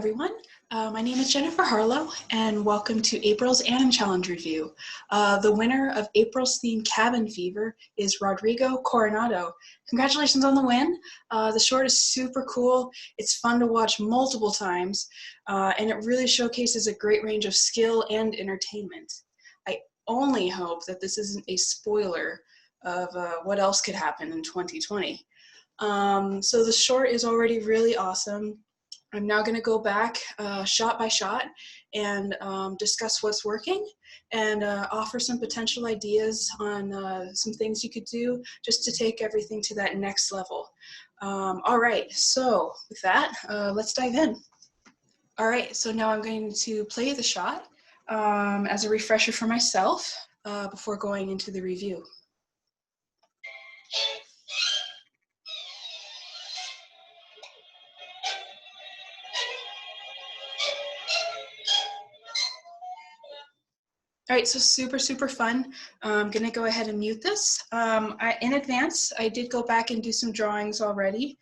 everyone. My name is Jennifer Harlow, and welcome to April's AnimChallenge review. The winner of April's theme Cabin Fever is Rodrigo Coronado. Congratulations on the win. The short is super cool. It's fun to watch multiple times, and it really showcases a great range of skill and entertainment. I only hope that this isn't a spoiler of what else could happen in 2020. So the short is already really awesome. I'm now going to go back shot by shot and discuss what's working and offer some potential ideas on some things you could do just to take everything to that next level. All right, so with that, let's dive in. All right, so now I'm going to play the shot as a refresher for myself before going into the review. All right, so super fun. I'm gonna go ahead and mute this. In advance, I did go back and do some drawings already.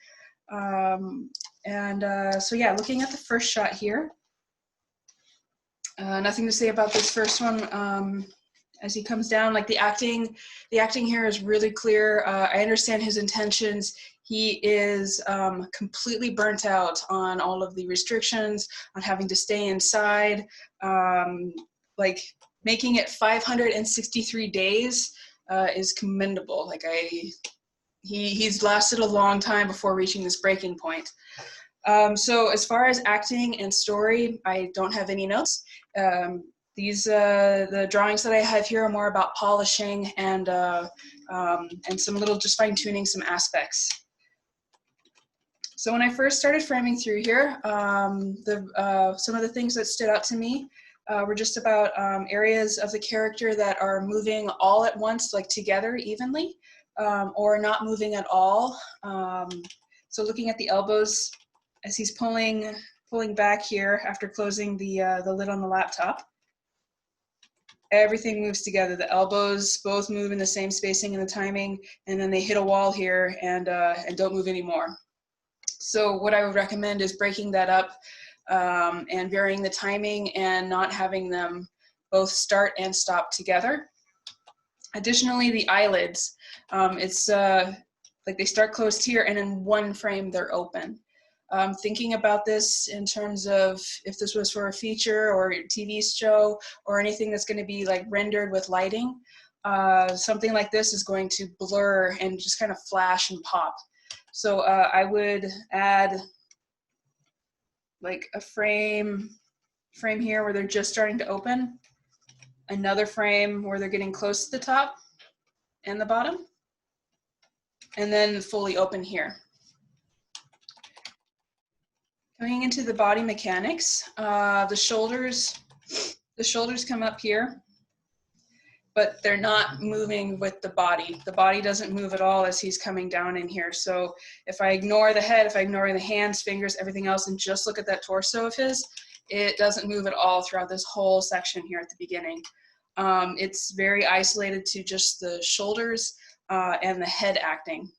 So yeah, looking at the first shot here, nothing to say about this first one. As he comes down, like the acting here is really clear. I understand his intentions. He is completely burnt out on all of the restrictions, on having to stay inside, making it 563 days is commendable. He's lasted a long time before reaching this breaking point. So as far as acting and story, I don't have any notes. The drawings that I have here are more about polishing and some little just fine tuning some aspects. So when I first started framing through here, some of the things that stood out to me were just about areas of the character that are moving all at once, like together evenly, or not moving at all. So looking at the elbows as he's pulling back here after closing the lid on the laptop, everything moves together. The elbows both move in the same spacing and the timing, and then they hit a wall here and don't move anymore. So what I would recommend is breaking that up and varying the timing and not having them both start and stop together. Additionally, the eyelids, it's like they start closed here and in one frame they're open. Thinking about this in terms of if this was for a feature or a TV show or anything that's going to be like rendered with lighting, something like this is going to blur and just kind of flash and pop. So I would add like a frame here where they're just starting to open, another frame where they're getting close to the top and the bottom, and then fully open here. Going into the body mechanics, the shoulders come up here, but they're not moving with the body. The body doesn't move at all as he's coming down in here. So if I ignore the head, if I ignore the hands, fingers, everything else, and just look at that torso of his, it doesn't move at all throughout this whole section here at the beginning. It's very isolated to just the shoulders and the head acting.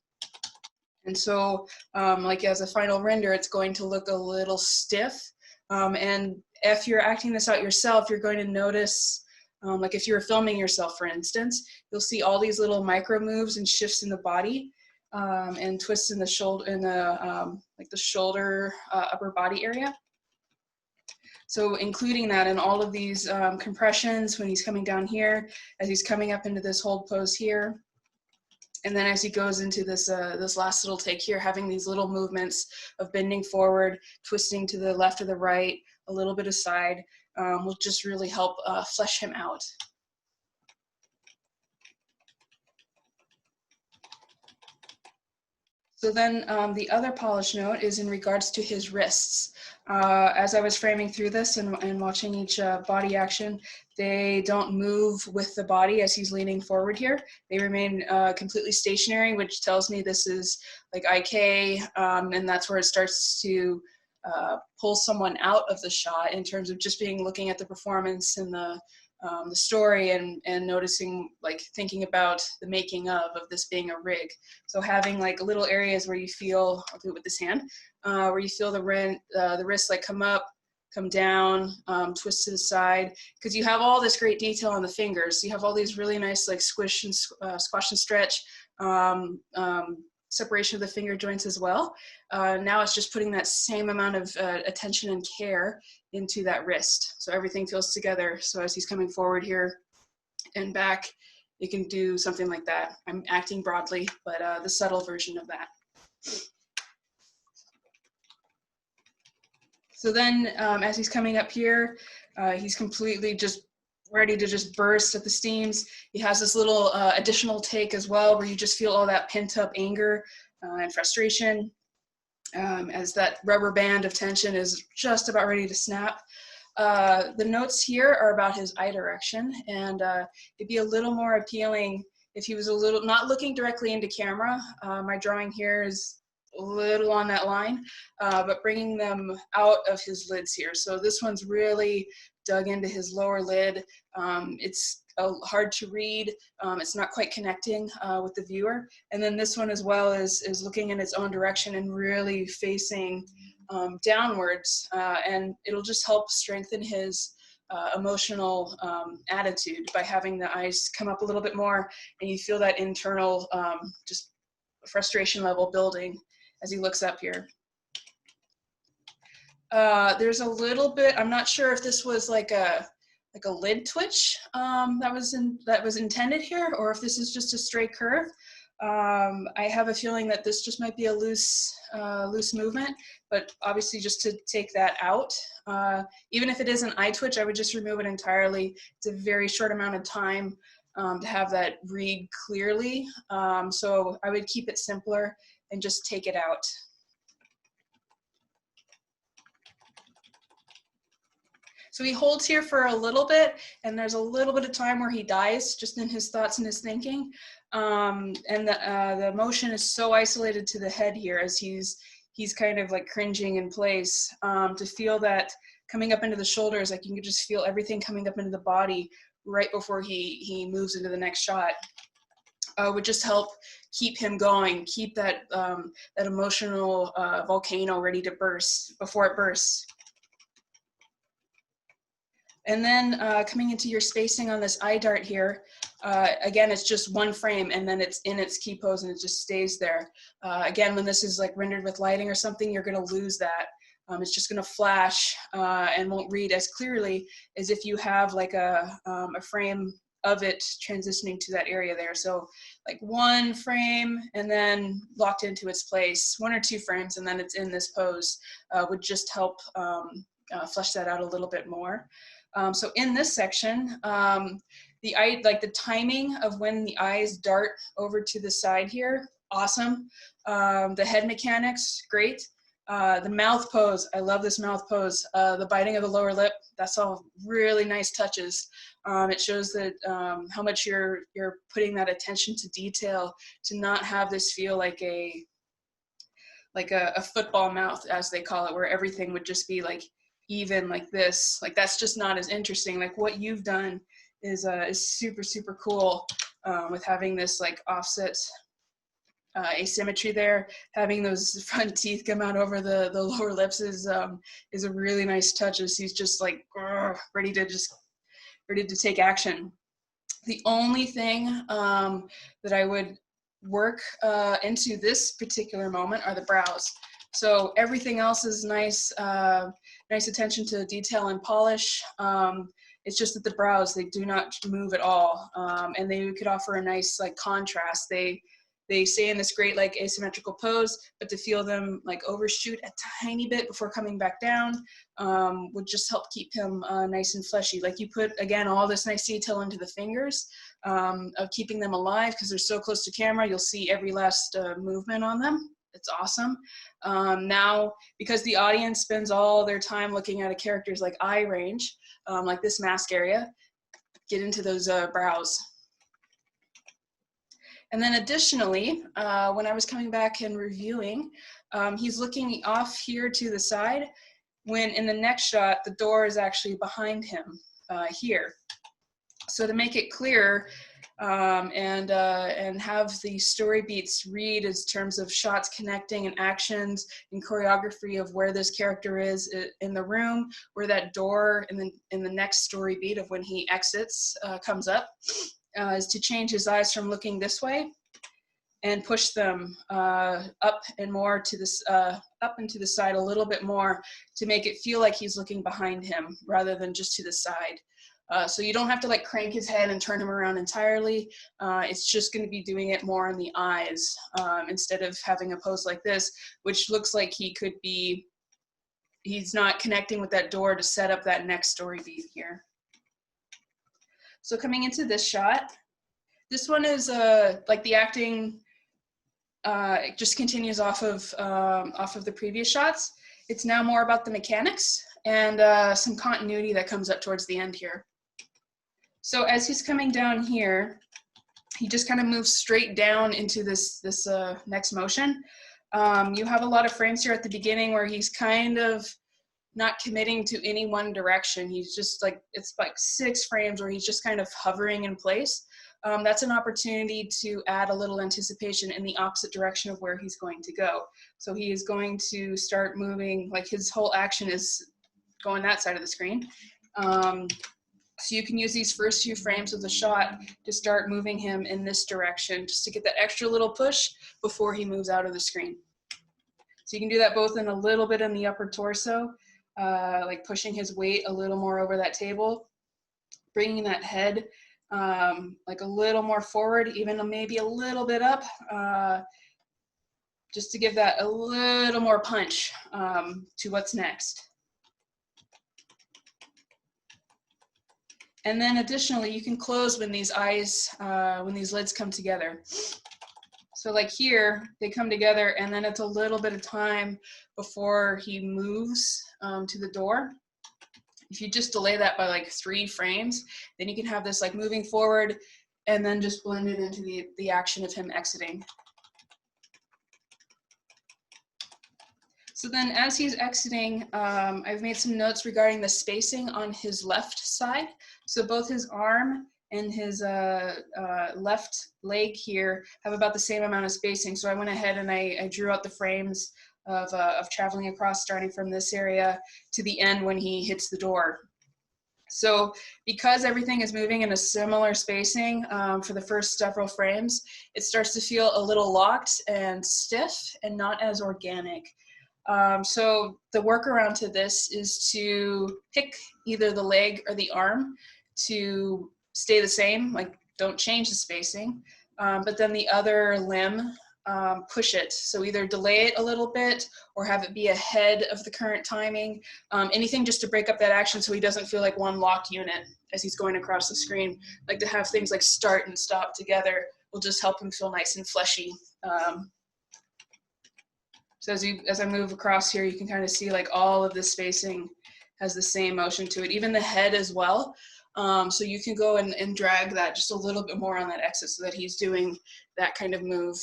And so like as a final render, it's going to look a little stiff. And if you're acting this out yourself, you're going to notice, like if you were filming yourself, for instance, you'll see all these little micro moves and shifts in the body and twists in the shoulder, like the shoulder upper body area. So including that in all of these compressions when he's coming down here, as he's coming up into this hold pose here, and then as he goes into this this last little take here, having these little movements of bending forward, twisting to the left or the right, a little bit aside, will just really help flesh him out. So then the other polish note is in regards to his wrists. As I was framing through this and watching each body action, they don't move with the body as he's leaning forward here. They remain completely stationary, which tells me this is like IK, and that's where it starts to pull someone out of the shot in terms of just looking at the performance and the story and noticing, like thinking about the making of this being a rig. So having like little areas where you feel, I'll do it with this hand, where you feel the wrist like come up, come down, twist to the side, because you have all this great detail on the fingers. You have all these really nice like squish and squash and stretch, separation of the finger joints as well. Now it's just putting that same amount of attention and care into that wrist. So everything feels together. So as he's coming forward here and back, you can do something like that. I'm acting broadly, but the subtle version of that. So then as he's coming up here, he's completely just ready to just burst at the seams. He has this little additional take as well where you just feel all that pent up anger and frustration as that rubber band of tension is just about ready to snap. The notes here are about his eye direction, and it'd be a little more appealing if he was a little, not looking directly into camera. My drawing here is a little on that line, but bringing them out of his lids here. So this one's really dug into his lower lid. It's hard to read. It's not quite connecting with the viewer. And then this one as well is looking in its own direction and really facing downwards. And it'll just help strengthen his emotional attitude by having the eyes come up a little bit more, and you feel that internal just frustration level building as he looks up here. There's a little bit, I'm not sure if this was like a lid twitch that was intended here, or if this is just a straight curve. I have a feeling that this just might be a loose movement, but obviously just to take that out, even if it is an eye twitch, I would just remove it entirely. It's a very short amount of time to have that read clearly. So I would keep it simpler and just take it out. So he holds here for a little bit, and there's a little bit of time where he dies just in his thoughts and his thinking. And the motion is so isolated to the head here as he's kind of like cringing in place. To feel that coming up into the shoulders, like you can just feel everything coming up into the body right before he moves into the next shot. Would just help keep him going, keep that, that emotional volcano ready to burst before it bursts. And then coming into your spacing on this eye dart here, again, it's just one frame and then it's in its key pose and it just stays there. Again, when this is like rendered with lighting or something, you're gonna lose that. It's just gonna flash and won't read as clearly as if you have like a frame of it transitioning to that area there. So like one frame and then locked into its place, 1 or 2 frames and then it's in this pose would just help flesh that out a little bit more. So in this section, the timing of when the eyes dart over to the side here, awesome. The head mechanics, great. The mouth pose, I love this mouth pose. The biting of the lower lip, that's all really nice touches. It shows that how much you're putting that attention to detail to not have this feel like a football mouth, as they call it, where everything would just be like even like this. Like that's just not as interesting. Like what you've done is super, super cool with having this like offset asymmetry there. Having those front teeth come out over the lower lips is a really nice touch as he's just like ready to take action. The only thing that I would work into this particular moment are the brows. So everything else is nice, nice attention to detail and polish. It's just that the brows, they do not move at all. And they could offer a nice like contrast. They stay in this great like asymmetrical pose, but to feel them like overshoot a tiny bit before coming back down would just help keep him nice and fleshy. Like you put, again, all this nice detail into the fingers of keeping them alive because they're so close to camera, you'll see every last movement on them. It's awesome. Now, because the audience spends all their time looking at a character's like eye range, like this mask area, get into those brows. And then additionally, when I was coming back and reviewing, he's looking off here to the side, when in the next shot, the door is actually behind him here. So to make it clear, and have the story beats read as terms of shots connecting and actions and choreography of where this character is in the room, where that door in the next story beat of when he exits comes up, is to change his eyes from looking this way and push them up and more to this up and to the side a little bit more to make it feel like he's looking behind him rather than just to the side. So you don't have to like crank his head and turn him around entirely. It's just going to be doing it more in the eyes instead of having a pose like this, which looks like he's not connecting with that door to set up that next story beat here. So coming into this shot, this one is like the acting it just continues off of the previous shots. It's now more about the mechanics and some continuity that comes up towards the end here. So as he's coming down here, he just kind of moves straight down into this next motion. You have a lot of frames here at the beginning where he's kind of not committing to any one direction. He's just like, it's like 6 frames where he's just kind of hovering in place. That's an opportunity to add a little anticipation in the opposite direction of where he's going to go. So he is going to start moving, like his whole action is going that side of the screen. So you can use these first few frames of the shot to start moving him in this direction, just to get that extra little push before he moves out of the screen. So you can do that both in a little bit in the upper torso, like pushing his weight a little more over that table, bringing that head like a little more forward, even maybe a little bit up, just to give that a little more punch to what's next. And then additionally, you can close when these eyes, when these lids come together. So like here, they come together and then it's a little bit of time before he moves to the door. If you just delay that by like 3 frames, then you can have this like moving forward and then just blend it into the action of him exiting. So then as he's exiting, I've made some notes regarding the spacing on his left side. So both his arm and his left leg here have about the same amount of spacing. So I went ahead and I drew out the frames of traveling across, starting from this area to the end when he hits the door. So because everything is moving in a similar spacing for the first several frames, it starts to feel a little locked and stiff and not as organic. So the workaround to this is to pick either the leg or the arm to stay the same, like don't change the spacing, but then the other limb, push it. So either delay it a little bit or have it be ahead of the current timing. Anything just to break up that action so he doesn't feel like one locked unit as he's going across the screen. Like to have things like start and stop together will just help him feel nice and fleshy. So as I move across here, you can kind of see like all of this spacing has the same motion to it, even the head as well. So you can go and drag that just a little bit more on that exit so that he's doing that kind of move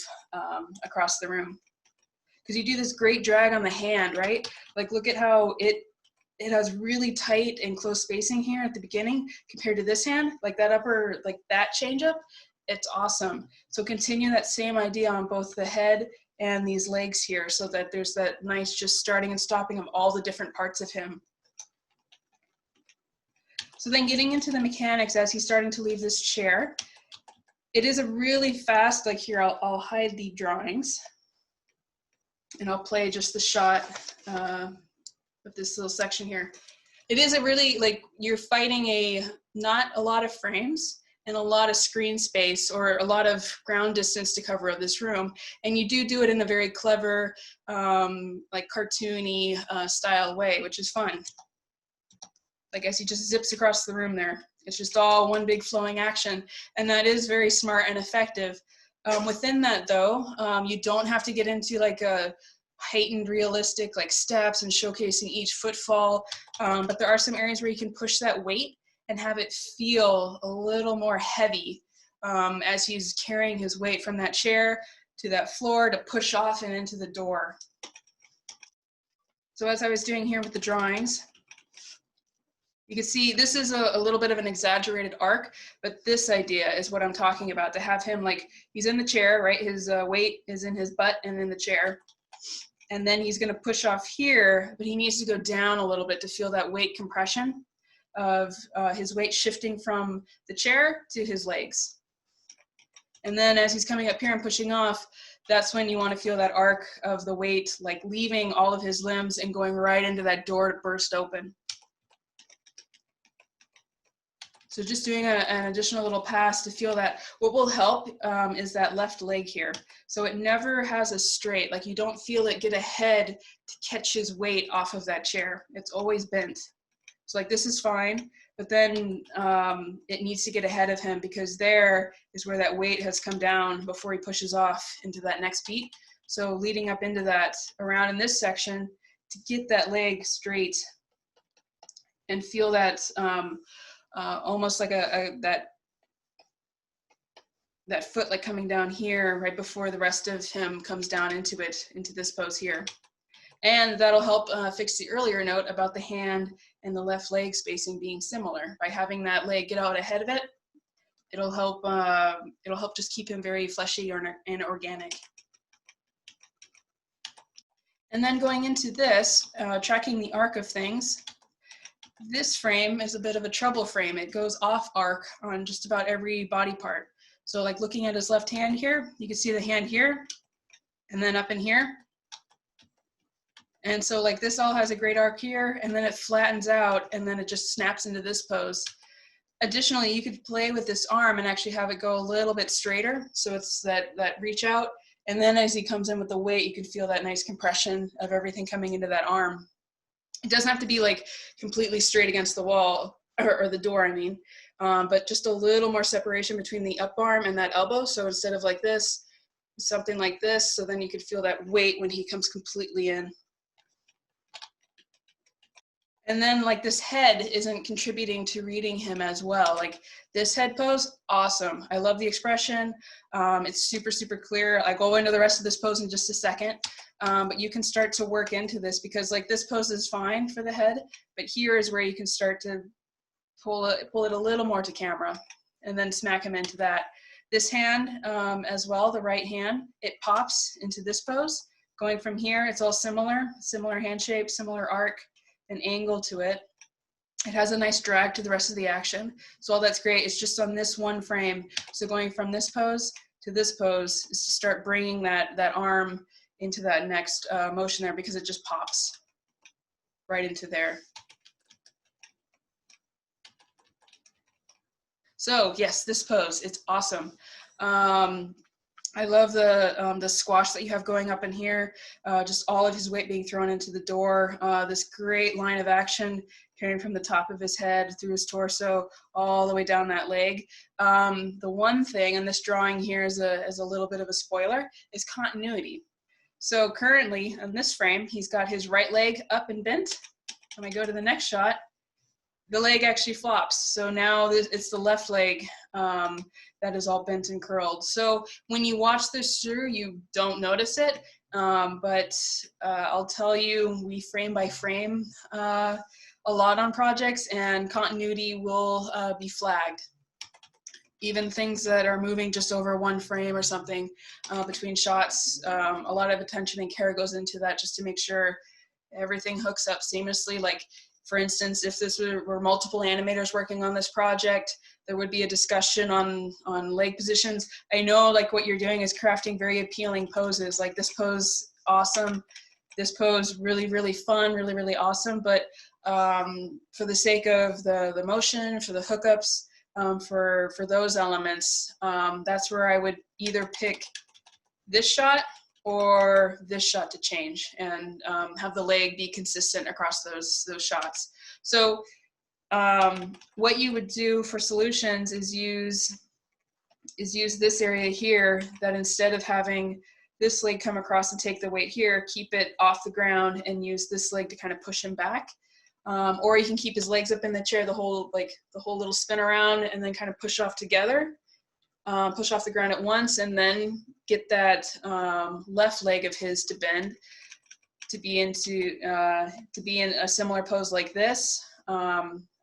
across the room. Because you do this great drag on the hand, right? Like look at how it has really tight and close spacing here at the beginning compared to this hand, like that upper, like that change up, it's awesome. So continue that same idea on both the head and these legs here so that there's that nice just starting and stopping of all the different parts of him. So then getting into the mechanics as he's starting to leave this chair, it is a really fast, like here, I'll hide the drawings and I'll play just the shot of this little section here. It is a really, like you're fighting not a lot of frames and a lot of screen space or a lot of ground distance to cover of this room. And you do it in a very clever, like cartoony style way, which is fun. Like as he just zips across the room there. It's just all one big flowing action. And that is very smart and effective. Within that though, you don't have to get into like a heightened realistic like steps and showcasing each footfall. But there are some areas where you can push that weight and have it feel a little more heavy as he's carrying his weight from that chair to that floor to push off and into the door. So as I was doing here with the drawings, You can see this is a little bit of an exaggerated arc, but this idea is what I'm talking about, to have him like, he's in the chair, right? His weight is in his butt and in the chair. And then he's gonna push off here, but he needs to go down a little bit to feel that weight compression of his weight shifting from the chair to his legs. And then as he's coming up here and pushing off, that's when you want to feel that arc of the weight, like leaving all of his limbs and going right into that door to burst open. So just doing an additional little pass to feel that. What will help is that left leg here. So it never has a straight, like you don't feel it get ahead to catch his weight off of that chair. It's always bent. So like this is fine, but then it needs to get ahead of him, because there is where that weight has come down before he pushes off into that next beat. So leading up into that, around in this section, to get that leg straight and feel that almost like that foot like coming down here right before the rest of him comes down into it, into this pose here. And that'll help fix the earlier note about the hand and the left leg spacing being similar. By having that leg get out ahead of it, it'll help just keep him very fleshy and organic. And then going into this, tracking the arc of things, this frame is a bit of a trouble frame. It goes off arc on just about every body part. So like looking at his left hand here, you can see the hand here, and then up in here. And so like this all has a great arc here, and then it flattens out, and then it just snaps into this pose. Additionally, you could play with this arm and actually have it go a little bit straighter. So it's that reach out. And then as he comes in with the weight, you can feel that nice compression of everything coming into that arm. It doesn't have to be like completely straight against the wall, or the door, I mean, but just a little more separation between the up arm and that elbow. So instead of like this, something like this, so then you could feel that weight when he comes completely in. And then like this head isn't contributing to reading him as well. Like this head pose, awesome. I love the expression. It's super, super clear. I go into the rest of this pose in just a second, but you can start to work into this, because like this pose is fine for the head, but here is where you can start to pull it a little more to camera and then smack him into that. This hand as well, the right hand, it pops into this pose. Going from here, it's all similar hand shape, similar arc, an angle to it. It has a nice drag to the rest of the action. So all that's great. It's just on this one frame. So going from this pose to this pose is to start bringing that arm into that next motion there, because it just pops right into there. So yes, this pose, it's awesome. I love the squash that you have going up in here, just all of his weight being thrown into the door, this great line of action carrying from the top of his head through his torso all the way down that leg. The one thing, and this drawing here is a little bit of a spoiler, is continuity. So currently on this frame, he's got his right leg up and bent. When I go to the next shot, the leg actually flops. So now it's the left leg that is all bent and curled. So when you watch this through, you don't notice it, but I'll tell you, we frame by frame a lot on projects, and continuity will be flagged. Even things that are moving just over one frame or something between shots, a lot of attention and care goes into that just to make sure everything hooks up seamlessly. Like, for instance, if this were multiple animators working on this project, there would be a discussion on leg positions. I know like what you're doing is crafting very appealing poses, like this pose, awesome. This pose, really, really fun, really, really awesome. But for the sake of the motion, for the hookups, for those elements, that's where I would either pick this shot or this shot to change, and have the leg be consistent across those shots. So what you would do for solutions is use this area here, that instead of having this leg come across and take the weight here, keep it off the ground and use this leg to kind of push him back. Or you can keep his legs up in the chair, the whole little spin around, and then kind of push off together. Push off the ground at once, and then get that left leg of his to bend, to be in a similar pose like this.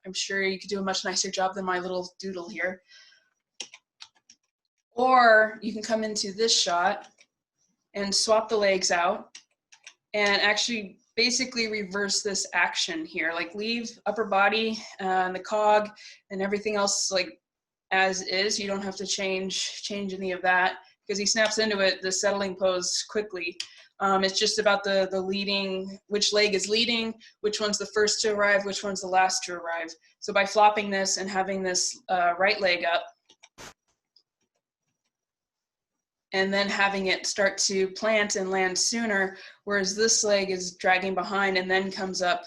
I I'm sure you could do a much nicer job than my little doodle here. Or you can come into this shot and swap the legs out and actually basically reverse this action here, like leave upper body and the cog and everything else like as is. You don't have to change any of that because he snaps into it, the settling pose quickly. It's just about the leading, which leg is leading, which one's the first to arrive, which one's the last to arrive. So by flopping this and having this right leg up, and then having it start to plant and land sooner, whereas this leg is dragging behind and then comes up.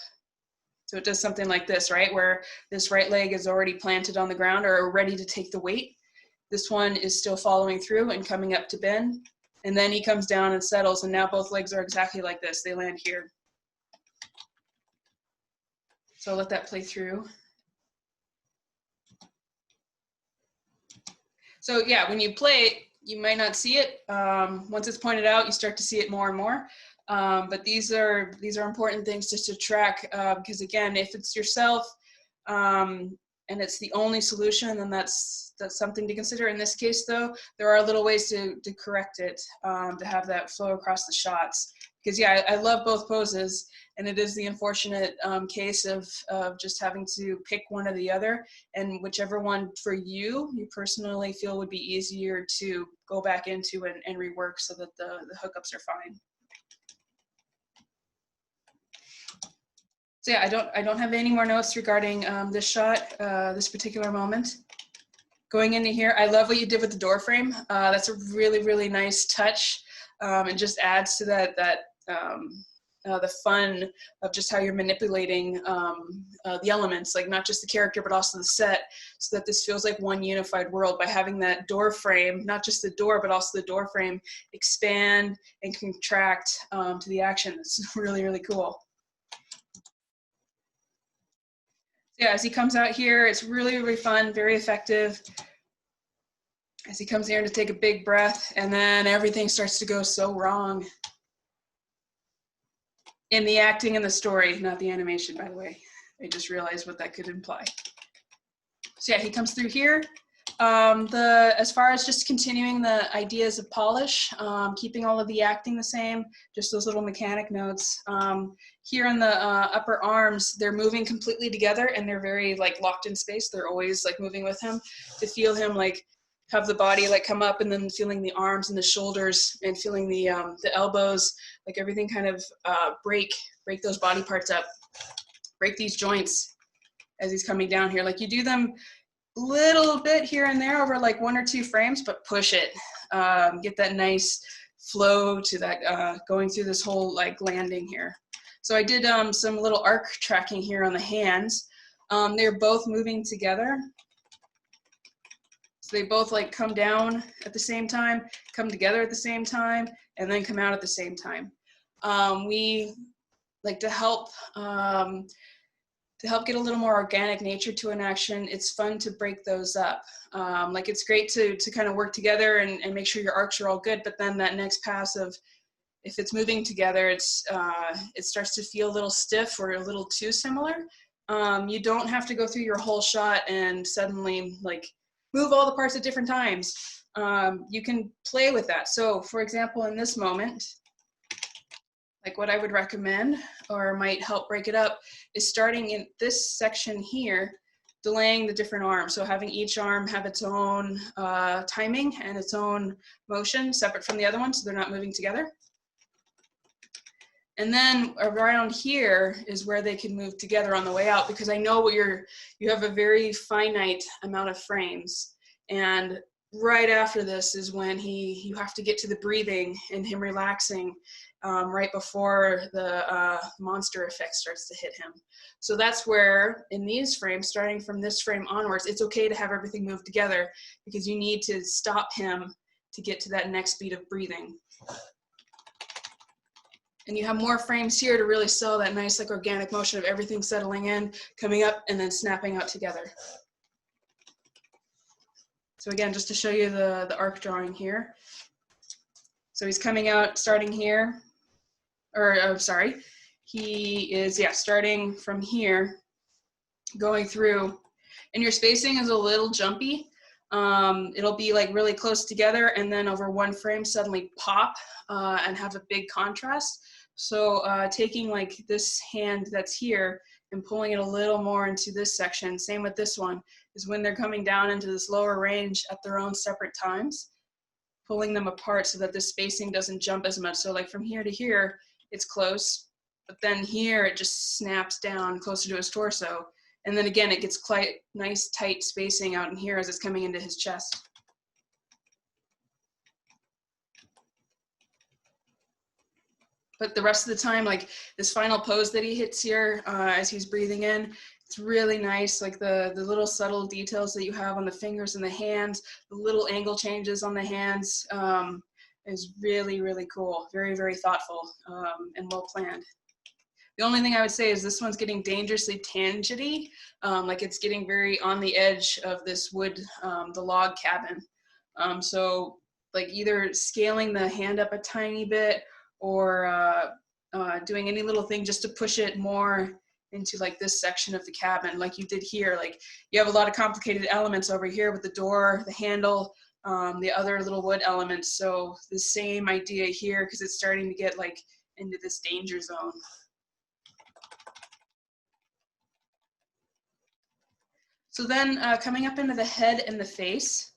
So it does something like this, right? Where this right leg is already planted on the ground or ready to take the weight. This one is still following through and coming up to bend. And then he comes down and settles, and now both legs are exactly like this. They land here. So I'll let that play through. So yeah, when you play it, you might not see it. Once it's pointed out, you start to see it more and more. But these are important things just to track because again, if it's yourself and it's the only solution, then that's something to consider. In this case, though, there are little ways to correct it to have that flow across the shots. Because yeah, I love both poses, and it is the unfortunate case of just having to pick one or the other, and whichever one for you personally feel would be easier to go back into and rework so that the hookups are fine. So yeah, I don't have any more notes regarding this shot, this particular moment. Going into here, I love what you did with the door frame. That's a really nice touch, and just adds to the fun of just how you're manipulating the elements, like not just the character, but also the set, so that this feels like one unified world by having that door frame, not just the door, but also the door frame expand and contract to the action. It's really cool. Yeah, as he comes out here, it's really fun, very effective. As he comes here to take a big breath, and then everything starts to go so wrong. In the acting and the story, not the animation, by the way. I just realized what that could imply. So yeah, he comes through here. As far as just continuing the ideas of polish, keeping all of the acting the same, just those little mechanic notes. Here in the upper arms, they're moving completely together and they're very like locked in space. They're always like moving with him to feel him like have the body like come up, and then feeling the arms and the shoulders and feeling the elbows, like everything kind of break those body parts up, break these joints as he's coming down here. Like you do them little bit here and there over like 1 or 2 frames, but push it, get that nice flow to that going through this whole like landing here. So I did some little arc tracking here on the hands. They're both moving together, so they both like come down at the same time, come together at the same time, and then come out at the same time. We like to help get a little more organic nature to an action. It's fun to break those up. Like it's great to kind of work together and make sure your arcs are all good, but then that next pass of, if it's moving together, it starts to feel a little stiff or a little too similar. You don't have to go through your whole shot and suddenly like move all the parts at different times. You can play with that. So for example, in this moment, like what I would recommend or might help break it up is starting in this section here, delaying the different arms. So having each arm have its own timing and its own motion separate from the other one, so they're not moving together. And then around here is where they can move together on the way out, because I know what you have a very finite amount of frames. And right after this is when you have to get to the breathing and him relaxing right before the monster effect starts to hit him. So that's where in these frames, starting from this frame onwards, it's okay to have everything move together, because you need to stop him to get to that next beat of breathing. And you have more frames here to really sell that nice like organic motion of everything settling in, coming up, and then snapping out together. So again, just to show you the arc drawing here. So he's coming out starting here, or sorry, he is, yeah, starting from here, going through, and your spacing is a little jumpy. It'll be like really close together and then over one frame suddenly pop and have a big contrast. So taking like this hand that's here and pulling it a little more into this section, same with this one, is when they're coming down into this lower range at their own separate times, pulling them apart so that the spacing doesn't jump as much. So like from here to here, it's close, but then here it just snaps down closer to his torso. And then again, it gets quite nice tight spacing out in here as it's coming into his chest. But the rest of the time, like this final pose that he hits here as he's breathing in, it's really nice. Like the little subtle details that you have on the fingers and the hands, the little angle changes on the hands is really, really cool. Very, very thoughtful and well planned. The only thing I would say is this one's getting dangerously tangent-y, like it's getting very on the edge of this wood, the log cabin. So like either scaling the hand up a tiny bit or doing any little thing just to push it more into like this section of the cabin like you did here. Like you have a lot of complicated elements over here with the door, the handle, the other little wood elements. So the same idea here because it's starting to get like into this danger zone. So then coming up into the head and the face,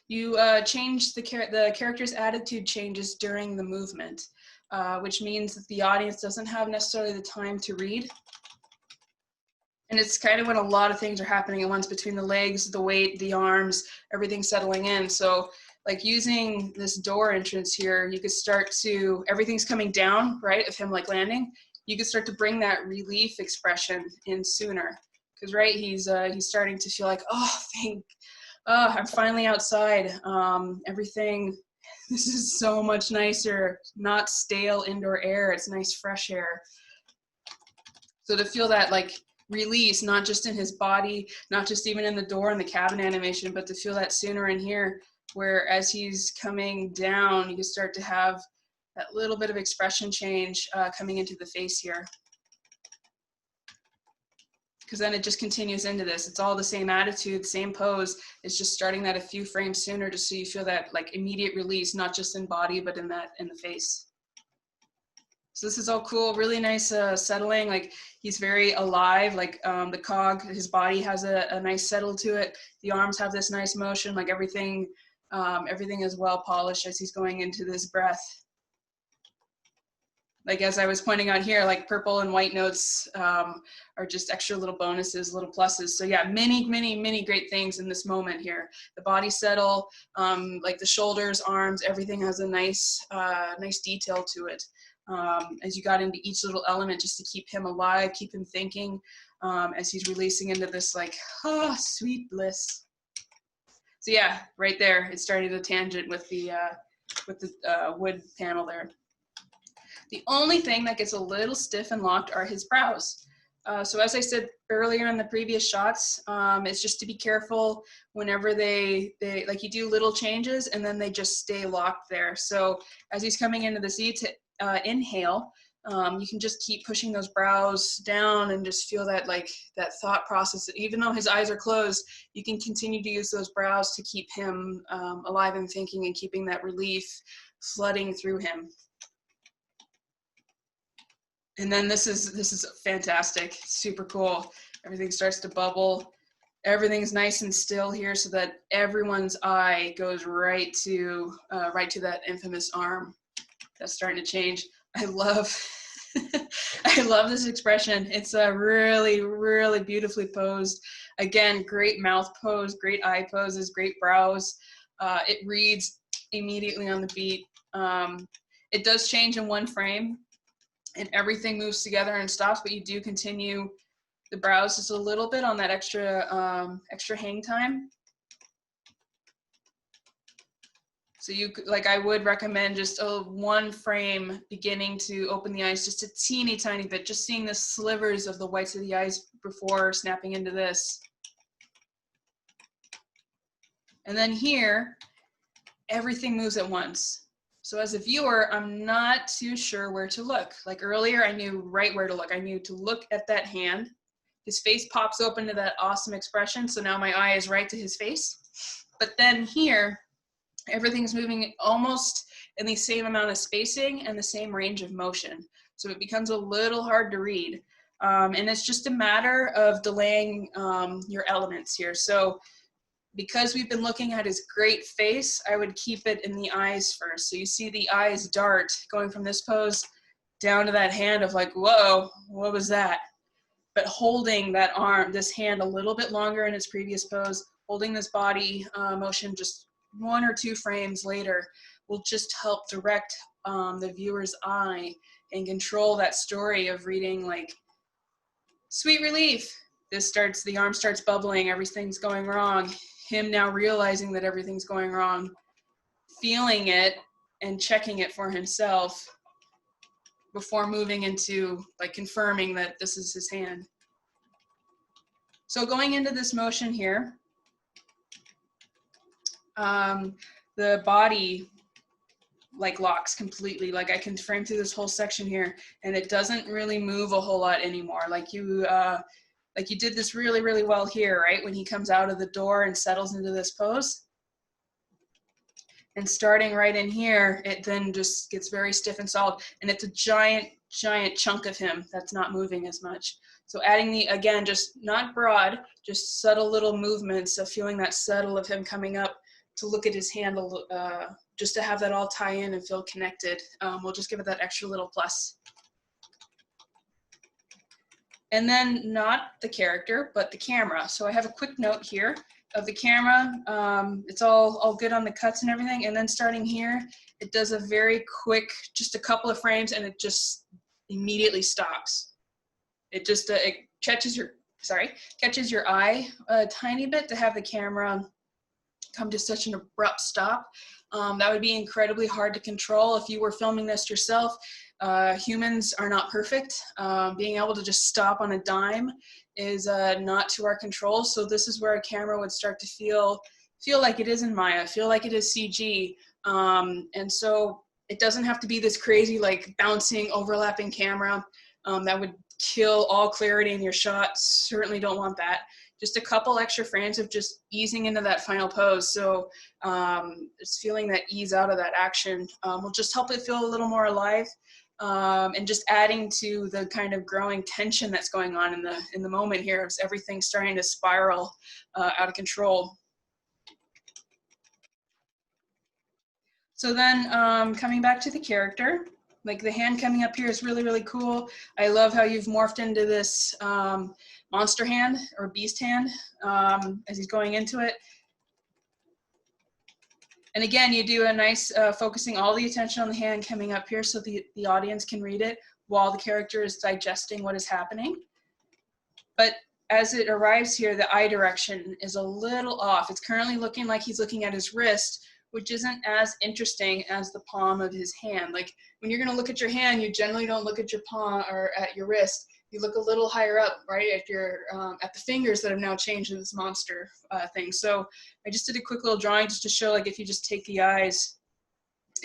you change the character's attitude changes during the movement, which means that the audience doesn't have necessarily the time to read. And it's kind of when a lot of things are happening at once between the legs, the weight, the arms, everything settling in. So like using this door entrance here, you could start to, everything's coming down, right, of him like landing. You could start to bring that relief expression in sooner. Because right, he's starting to feel like, oh, I'm finally outside. Everything, this is so much nicer. Not stale indoor air. It's nice fresh air. So to feel that like release, not just in his body, not just even in the door and the cabin animation, but to feel that sooner in here, where as he's coming down, you can start to have that little bit of expression change coming into the face here. Because then it just continues into this. It's all the same attitude, same pose. It's just starting that a few frames sooner just so you feel that like immediate release, not just in body, but in the face. So this is all cool, really nice settling. Like he's very alive, like the cog, his body has a nice settle to it. The arms have this nice motion, like everything is well polished as he's going into this breath. Like as I was pointing out here, like purple and white notes are just extra little bonuses, little pluses. So yeah, many great things in this moment here. The body settle, like the shoulders, arms, everything has a nice detail to it. As you got into each little element just to keep him alive, keep him thinking as he's releasing into this like, oh, sweet bliss. So yeah, right there, it started a tangent with the wood panel there. The only thing that gets a little stiff and locked are his brows. So as I said earlier in the previous shots, it's just to be careful whenever they like you do little changes and then they just stay locked there. So as he's coming into the Z to inhale, you can just keep pushing those brows down and just feel that like that thought process. Even though his eyes are closed, you can continue to use those brows to keep him alive and thinking and keeping that relief flooding through him. And then this is fantastic, super cool. Everything starts to bubble. Everything's nice and still here so that everyone's eye goes right to that infamous arm that's starting to change. I love this expression. It's a really beautifully posed. Again, great mouth pose, great eye poses, great brows. It reads immediately on the beat. It does change in one frame. And everything moves together and stops, but you do continue the brows just a little bit on that extra hang time. So I would recommend just one frame beginning to open the eyes just a teeny tiny bit, just seeing the slivers of the whites of the eyes before snapping into this. And then here, everything moves at once. So as a viewer, I'm not too sure where to look. Like earlier, I knew right where to look. I knew to look at that hand. his face pops open to that awesome expression. So now my eye is right to his face. But then here, everything's moving almost in the same amount of spacing and the same range of motion. So it becomes a little hard to read. And it's just a matter of delaying your elements here. So because we've been looking at his great face, I would keep it in the eyes first. So you see the eyes dart going from this pose down to that hand of like, whoa, what was that? But holding that arm, this hand a little bit longer in its previous pose, holding this body motion just 1 or 2 frames later will just help direct the viewer's eye and control that story of reading like, sweet relief. The arm starts bubbling, everything's going wrong. Him now realizing that everything's going wrong, feeling it and checking it for himself before moving into like confirming that this is his hand. So going into this motion here, the body like locks completely. Like I can frame through this whole section here and it doesn't really move a whole lot anymore. Like you did this really, really well here, right? When he comes out of the door and settles into this pose. And starting right in here, it then just gets very stiff and solid. And it's a giant, giant chunk of him that's not moving as much. So adding the, again, just not broad, just subtle little movements of feeling that settle of him coming up to look at his hand, just to have that all tie in and feel connected. We'll just give it that extra little plus. And then not the character, but the camera. So I have a quick note here of the camera. It's all good on the cuts and everything. And then starting here, it does a very quick, just a couple of frames, and it just immediately stops. It just it catches your eye a tiny bit to have the camera come to such an abrupt stop. That would be incredibly hard to control if you were filming this yourself. Humans are not perfect. Being able to just stop on a dime is not to our control. So this is where a camera would start to feel like it is in Maya, feel like it is CG. And so it doesn't have to be this crazy like bouncing, overlapping camera that would kill all clarity in your shot. Certainly don't want that. Just a couple extra frames of just easing into that final pose. So it's feeling that ease out of that action will just help it feel a little more alive. And just adding to the kind of growing tension that's going on in the moment here as everything's starting to spiral out of control. So then coming back to the character, like the hand coming up here is really, really cool. I love how you've morphed into this monster hand or beast hand as he's going into it. And again, you do a nice focusing all the attention on the hand coming up here so the audience can read it while the character is digesting what is happening. But as it arrives here, the eye direction is a little off. It's currently looking like he's looking at his wrist, which isn't as interesting as the palm of his hand. Like when you're gonna look at your hand, you generally don't look at your palm or at your wrist. You look a little higher up, right, at the fingers that have now changed in this monster thing. So I just did a quick little drawing just to show, like, if you just take the eyes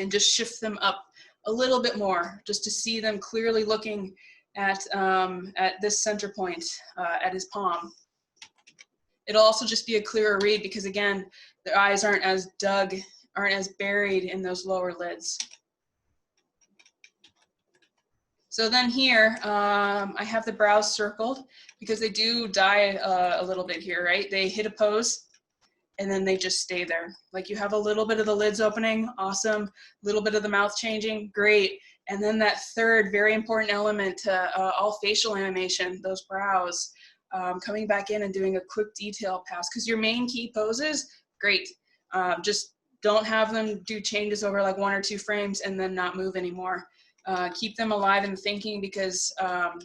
and just shift them up a little bit more, just to see them clearly looking at this center point, at his palm. It'll also just be a clearer read because, again, the eyes aren't as buried in those lower lids. So then here, I have the brows circled because they do die a little bit here, right? They hit a pose and then they just stay there. Like you have a little bit of the lids opening, awesome. A little bit of the mouth changing, great. And then that third very important element to all facial animation, those brows, coming back in and doing a quick detail pass. Because your main key poses, great. Just don't have them do changes over like 1 or 2 frames and then not move anymore. Keep them alive and thinking because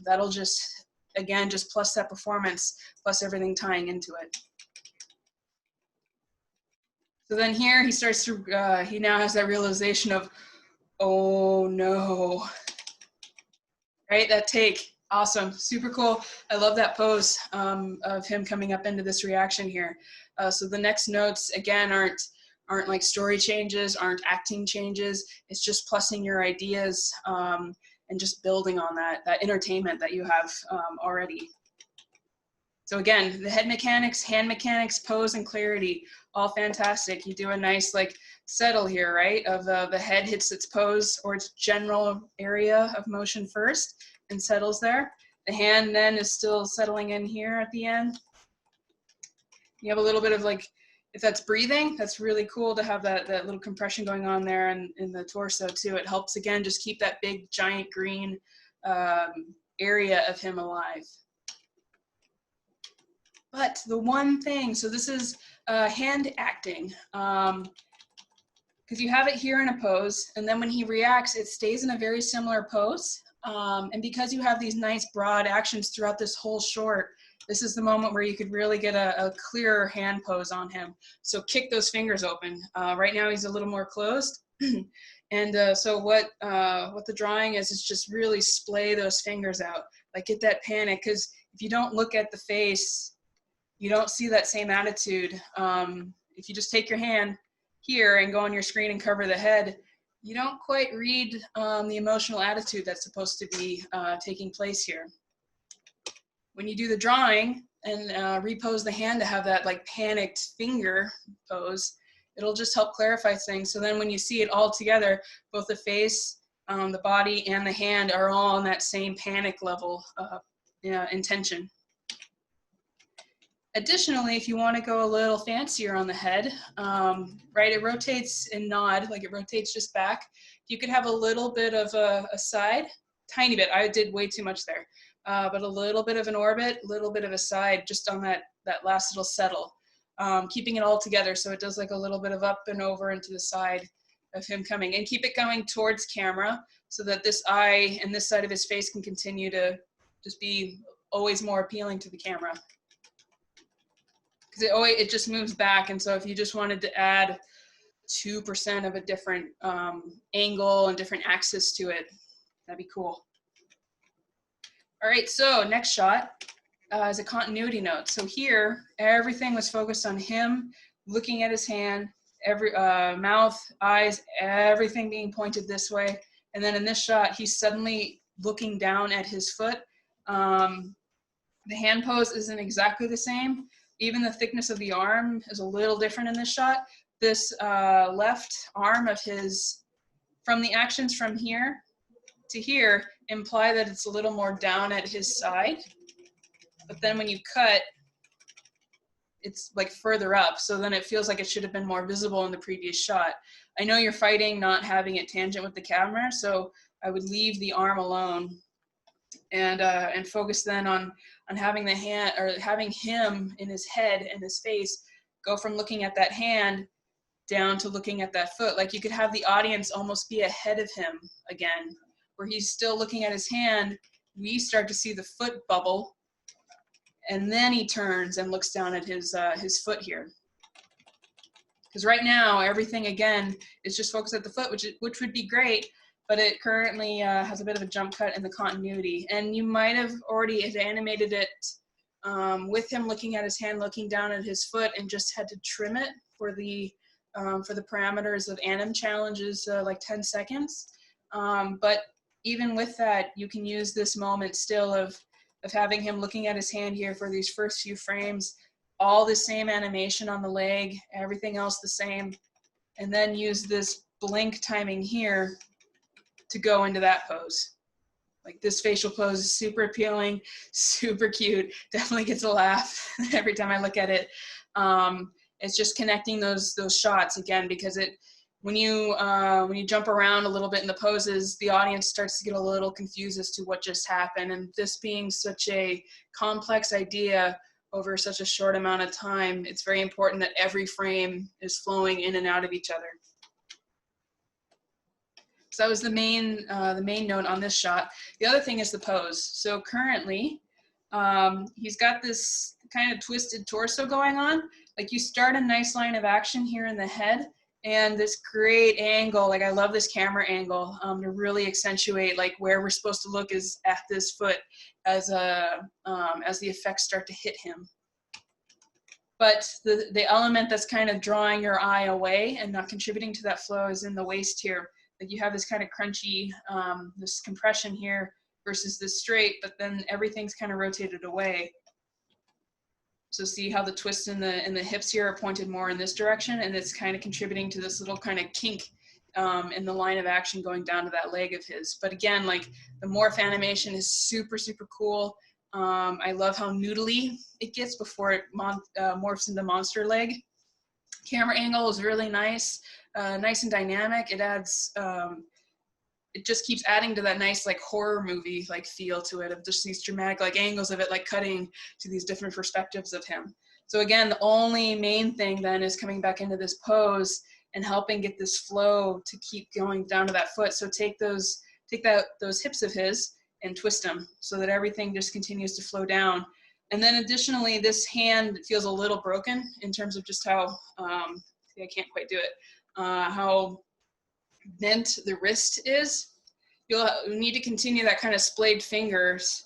that'll just, again, just plus that performance, plus everything tying into it. So then here he starts to, he now has that realization of, oh no, right? That take, awesome, super cool. I love that pose of him coming up into this reaction here. So the next notes, again, aren't like story changes, aren't acting changes. It's just plussing your ideas and just building on that entertainment that you have already. So again, the head mechanics, hand mechanics, pose, and clarity, all fantastic. You do a nice like settle here, right? Of the head hits its pose or its general area of motion first and settles there. The hand then is still settling in here at the end. You have a little bit of like, if that's breathing, that's really cool to have that little compression going on there and in the torso too. It helps, again, just keep that big, giant green area of him alive. But the one thing, so this is hand acting, because you have it here in a pose, and then when he reacts, it stays in a very similar pose. And because you have these nice broad actions throughout this whole short, this is the moment where you could really get a clearer hand pose on him. So kick those fingers open. Right now he's a little more closed. And so what the drawing is just really splay those fingers out. Like get that panic, because if you don't look at the face, you don't see that same attitude. If you just take your hand here and go on your screen and cover the head, you don't quite read the emotional attitude that's supposed to be taking place here. When you do the drawing and repose the hand to have that like panicked finger pose, it'll just help clarify things. So then when you see it all together, both the face, the body, and the hand are all on that same panic level intention. Additionally, if you want to go a little fancier on the head, right, it rotates and nod, like it rotates just back. You could have a little bit of a side, tiny bit. I did way too much there. But a little bit of an orbit, a little bit of a side, just on that last little settle, keeping it all together so it does like a little bit of up and over into the side of him coming. And keep it going towards camera so that this eye and this side of his face can continue to just be always more appealing to the camera. Because it just moves back, and so if you just wanted to add 2% of a different angle and different axis to it, that'd be cool. All right, so next shot is a continuity note. So here, everything was focused on him, looking at his hand, every mouth, eyes, everything being pointed this way. And then in this shot, he's suddenly looking down at his foot. The hand pose isn't exactly the same. Even the thickness of the arm is a little different in this shot. This left arm of his, from the actions from here to here, imply that it's a little more down at his side, but then when you cut, it's like further up, so then it feels like it should have been more visible in the previous shot. I know you're fighting not having it tangent with the camera, so I would leave the arm alone and focus then on having the hand, or having him in his head and his face go from looking at that hand down to looking at that foot. Like you could have the audience almost be ahead of him again, where he's still looking at his hand, we start to see the foot bubble, and then he turns and looks down at his foot here. Because right now, everything again is just focused at the foot, which would be great, but it currently has a bit of a jump cut in the continuity. And you might have already animated it with him looking at his hand, looking down at his foot, and just had to trim it for the parameters of Anim challenges, like 10 seconds. But even with that, you can use this moment still of having him looking at his hand here for these first few frames, all the same animation on the leg, everything else the same, and then use this blink timing here to go into that pose. Like this facial pose is super appealing, super cute, definitely gets a laugh every time I look at it. It's just connecting those shots again, because when you jump around a little bit in the poses, the audience starts to get a little confused as to what just happened. And this being such a complex idea over such a short amount of time, it's very important that every frame is flowing in and out of each other. So that was the main note on this shot. The other thing is the pose. So currently, he's got this kind of twisted torso going on. Like you start a nice line of action here in the head, and this great angle, like I love this camera angle to really accentuate like where we're supposed to look is at this foot as the effects start to hit him. But the element that's kind of drawing your eye away and not contributing to that flow is in the waist here. Like you have this kind of crunchy, this compression here versus this straight, but then everything's kind of rotated away. So see how the twists in the hips here are pointed more in this direction, and it's kind of contributing to this little kind of kink in the line of action going down to that leg of his. But again, like the morph animation is super, super cool. I love how noodly it gets before it morphs into monster leg. Camera angle is really nice, nice and dynamic. It adds, it just keeps adding to that nice like horror movie like feel to it, of just these dramatic like angles of it like cutting to these different perspectives of him. So again, the only main thing then is coming back into this pose and helping get this flow to keep going down to that foot. So take those hips of his and twist them so that everything just continues to flow down. And then additionally, this hand feels a little broken in terms of just how, see, I can't quite do it, how bent the wrist is. You'll need to continue that kind of splayed fingers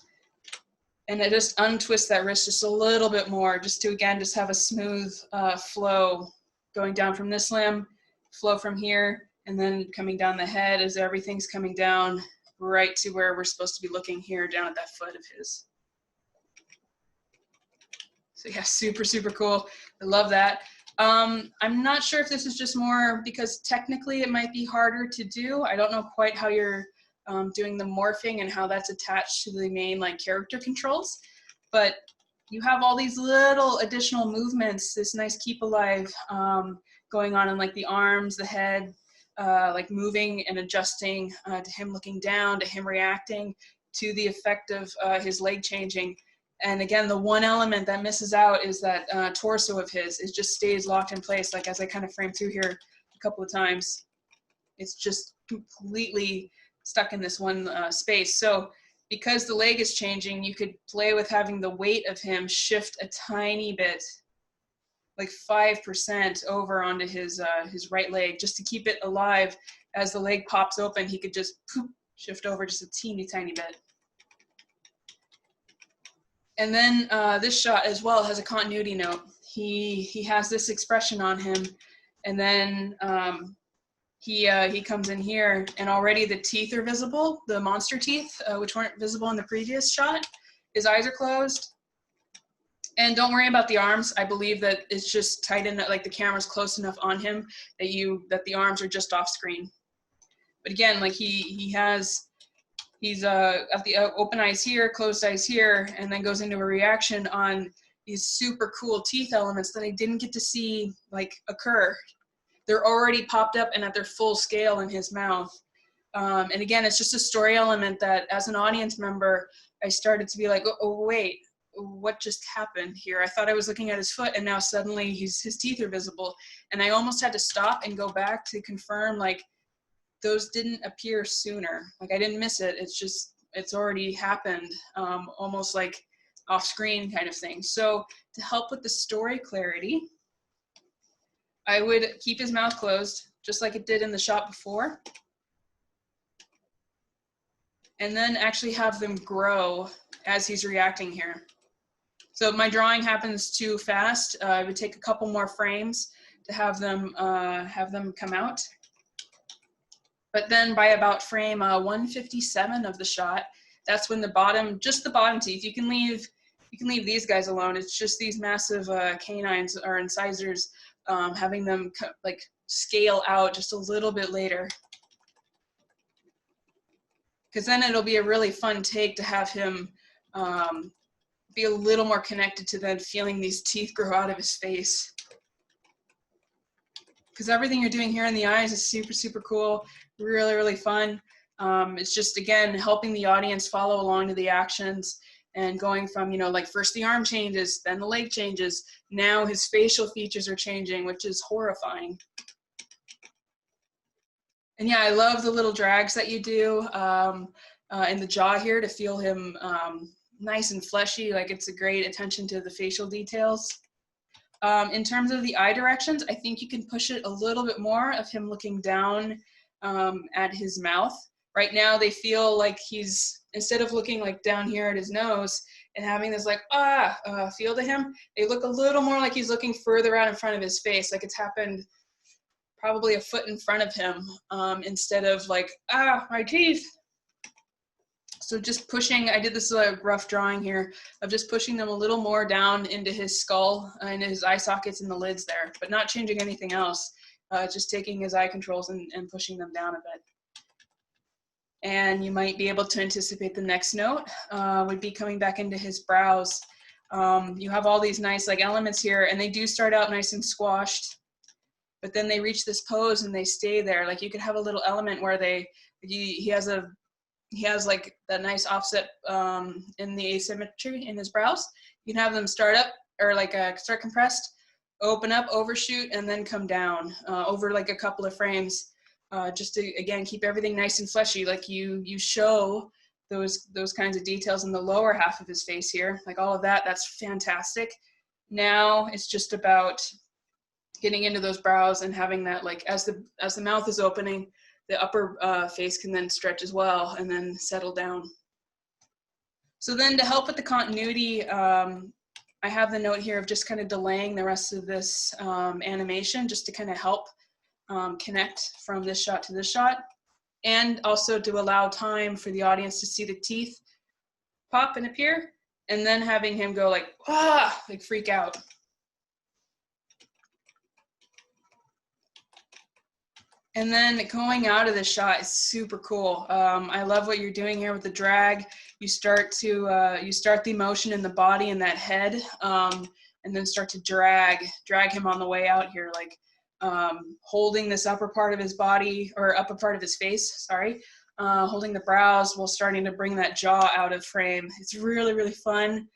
and just untwist that wrist just a little bit more, just to, again, just have a smooth flow going down from this limb, flow from here, and then coming down the head as everything's coming down right to where we're supposed to be looking here, down at that foot of his. So yeah, super, super cool. I love that. I'm not sure if this is just more because technically it might be harder to do. I don't know quite how you're doing the morphing and how that's attached to the main like character controls, but you have all these little additional movements, this nice keep alive going on in like the arms, the head, like moving and adjusting to him looking down, to him reacting, to the effect of his leg changing. And again, the one element that misses out is that torso of his. It just stays locked in place. Like as I kind of frame through here a couple of times, it's just completely stuck in this one space. So because the leg is changing, you could play with having the weight of him shift a tiny bit, like 5% over onto his right leg, just to keep it alive. As the leg pops open, he could just poof, shift over just a teeny tiny bit. And then this shot as well has a continuity note. He has this expression on him, and then he comes in here, and already the teeth are visible, the monster teeth, which weren't visible in the previous shot. His eyes are closed. And don't worry about the arms. I believe that it's just tight enough, like the camera's close enough on him that the arms are just off screen. But again, like he's got the open eyes here, closed eyes here, and then goes into a reaction on these super cool teeth elements that I didn't get to see like occur. They're already popped up and at their full scale in his mouth. And again, it's just a story element that as an audience member, I started to be like, oh wait, what just happened here? I thought I was looking at his foot, and now suddenly his teeth are visible. And I almost had to stop and go back to confirm, like, those didn't appear sooner. Like, I didn't miss it. It's just, it's already happened, almost like off screen kind of thing. So to help with the story clarity, I would keep his mouth closed, just like it did in the shot before. And then actually have them grow as he's reacting here. So if my drawing happens too fast, I would take a couple more frames to have them come out. But then by about frame 157 of the shot, that's when the bottom, just the bottom teeth, you can leave these guys alone. It's just these massive canines or incisors, having them like scale out just a little bit later. Because then it'll be a really fun take to have him be a little more connected to then feeling these teeth grow out of his face. Because everything you're doing here in the eyes is super, super cool, really, really fun. It's just, again, helping the audience follow along to the actions and going from, you know, like first the arm changes, then the leg changes. Now his facial features are changing, which is horrifying. And yeah, I love the little drags that you do in the jaw here to feel him nice and fleshy. Like, it's a great attention to the facial details. In terms of the eye directions, I think you can push it a little bit more of him looking down at his mouth. Right now they feel like he's, instead of looking like down here at his nose and having this like feel to him, they look a little more like he's looking further out in front of his face, like it's happened probably a foot in front of him, instead of like, my teeth. So just pushing, I did this rough drawing here of just pushing them a little more down into his skull and his eye sockets and the lids there, but not changing anything else. Just taking his eye controls and pushing them down a bit. And you might be able to anticipate the next note would be coming back into his brows. You have all these nice like elements here, and they do start out nice and squashed, but then they reach this pose and they stay there. Like you could have a little element where he has like that nice offset in the asymmetry in his brows. You can have them start up or like start compressed, open up, overshoot, and then come down over like a couple of frames. Just to, again, keep everything nice and fleshy, like you show those kinds of details in the lower half of his face here, like all of that, that's fantastic. Now it's just about getting into those brows and having that, like as the mouth is opening, the upper face can then stretch as well and then settle down. So then to help with the continuity, I have the note here of just kind of delaying the rest of this animation just to kind of help connect from this shot to this shot, and also to allow time for the audience to see the teeth pop and appear, and then having him go like, ah, like freak out. And then going out of the shot is super cool. I love what you're doing here with the drag. You start the emotion in the body and that head, and then start to drag him on the way out here, like holding this upper part of his body, or upper part of his face, sorry, holding the brows while starting to bring that jaw out of frame. It's really, really fun.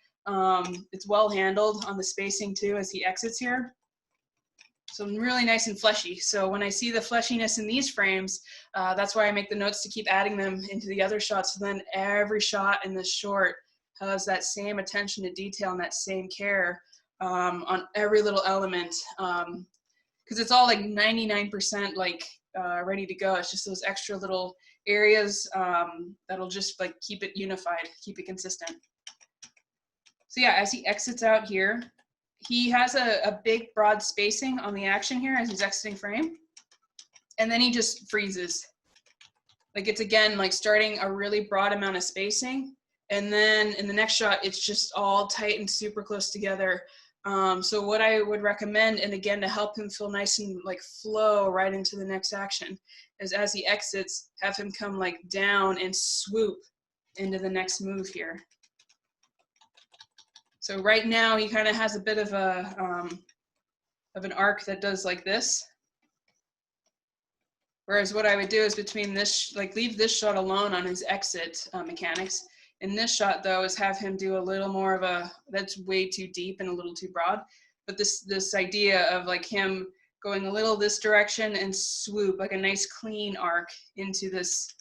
It's well handled on the spacing too as he exits here. So really nice and fleshy. So when I see the fleshiness in these frames, that's why I make the notes to keep adding them into the other shots. So then every shot in this short has that same attention to detail and that same care on every little element. Because it's all like 99% like ready to go. It's just those extra little areas that'll just like keep it unified, keep it consistent. So yeah, as he exits out here, he has a big broad spacing on the action here as he's exiting frame. And then he just freezes. Like it's again, like starting a really broad amount of spacing. And then in the next shot, it's just all tight and super close together. So what I would recommend, and again, to help him feel nice and like flow right into the next action, is as he exits, have him come like down and swoop into the next move here. So right now he kind of has a bit of an arc that does like this. Whereas what I would do is between this, like leave this shot alone on his exit mechanics. In this shot though, is have him do a little more of a, that's way too deep and a little too broad. But this idea of like him going a little this direction and swoop, like a nice clean arc into this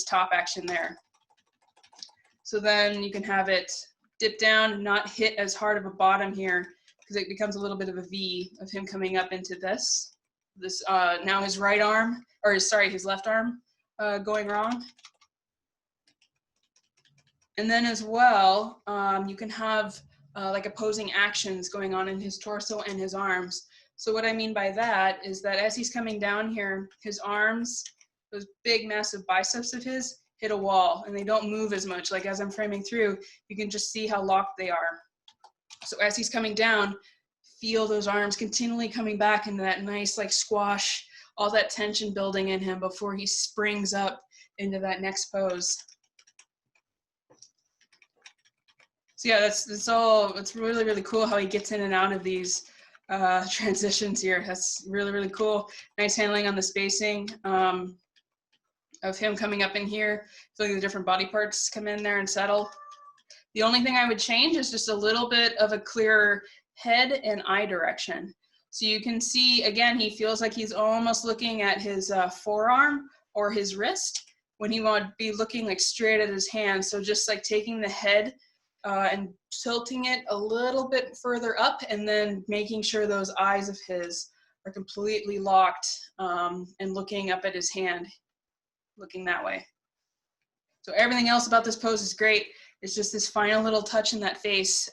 top action there. So then you can have it dip down, not hit as hard of a bottom here, because it becomes a little bit of a V of him coming up into this now his right arm, or sorry, his left arm going wrong. And then as well, you can have like opposing actions going on in his torso and his arms. So what I mean by that is that as he's coming down here, his arms, those big massive biceps of his, hit a wall and they don't move as much. Like as I'm framing through, you can just see how locked they are. So as he's coming down, feel those arms continually coming back into that nice like squash, all that tension building in him before he springs up into that next pose. So yeah, it's really, really cool how he gets in and out of these transitions here. That's really, really cool. Nice handling on the spacing of him coming up in here, feeling the different body parts come in there and settle. The only thing I would change is just a little bit of a clearer head and eye direction. So you can see, again, he feels like he's almost looking at his forearm or his wrist when he would be looking like straight at his hand. So just like taking the head and tilting it a little bit further up and then making sure those eyes of his are completely locked and looking up at his hand, looking that way. So everything else about this pose is great. It's just this final little touch in that face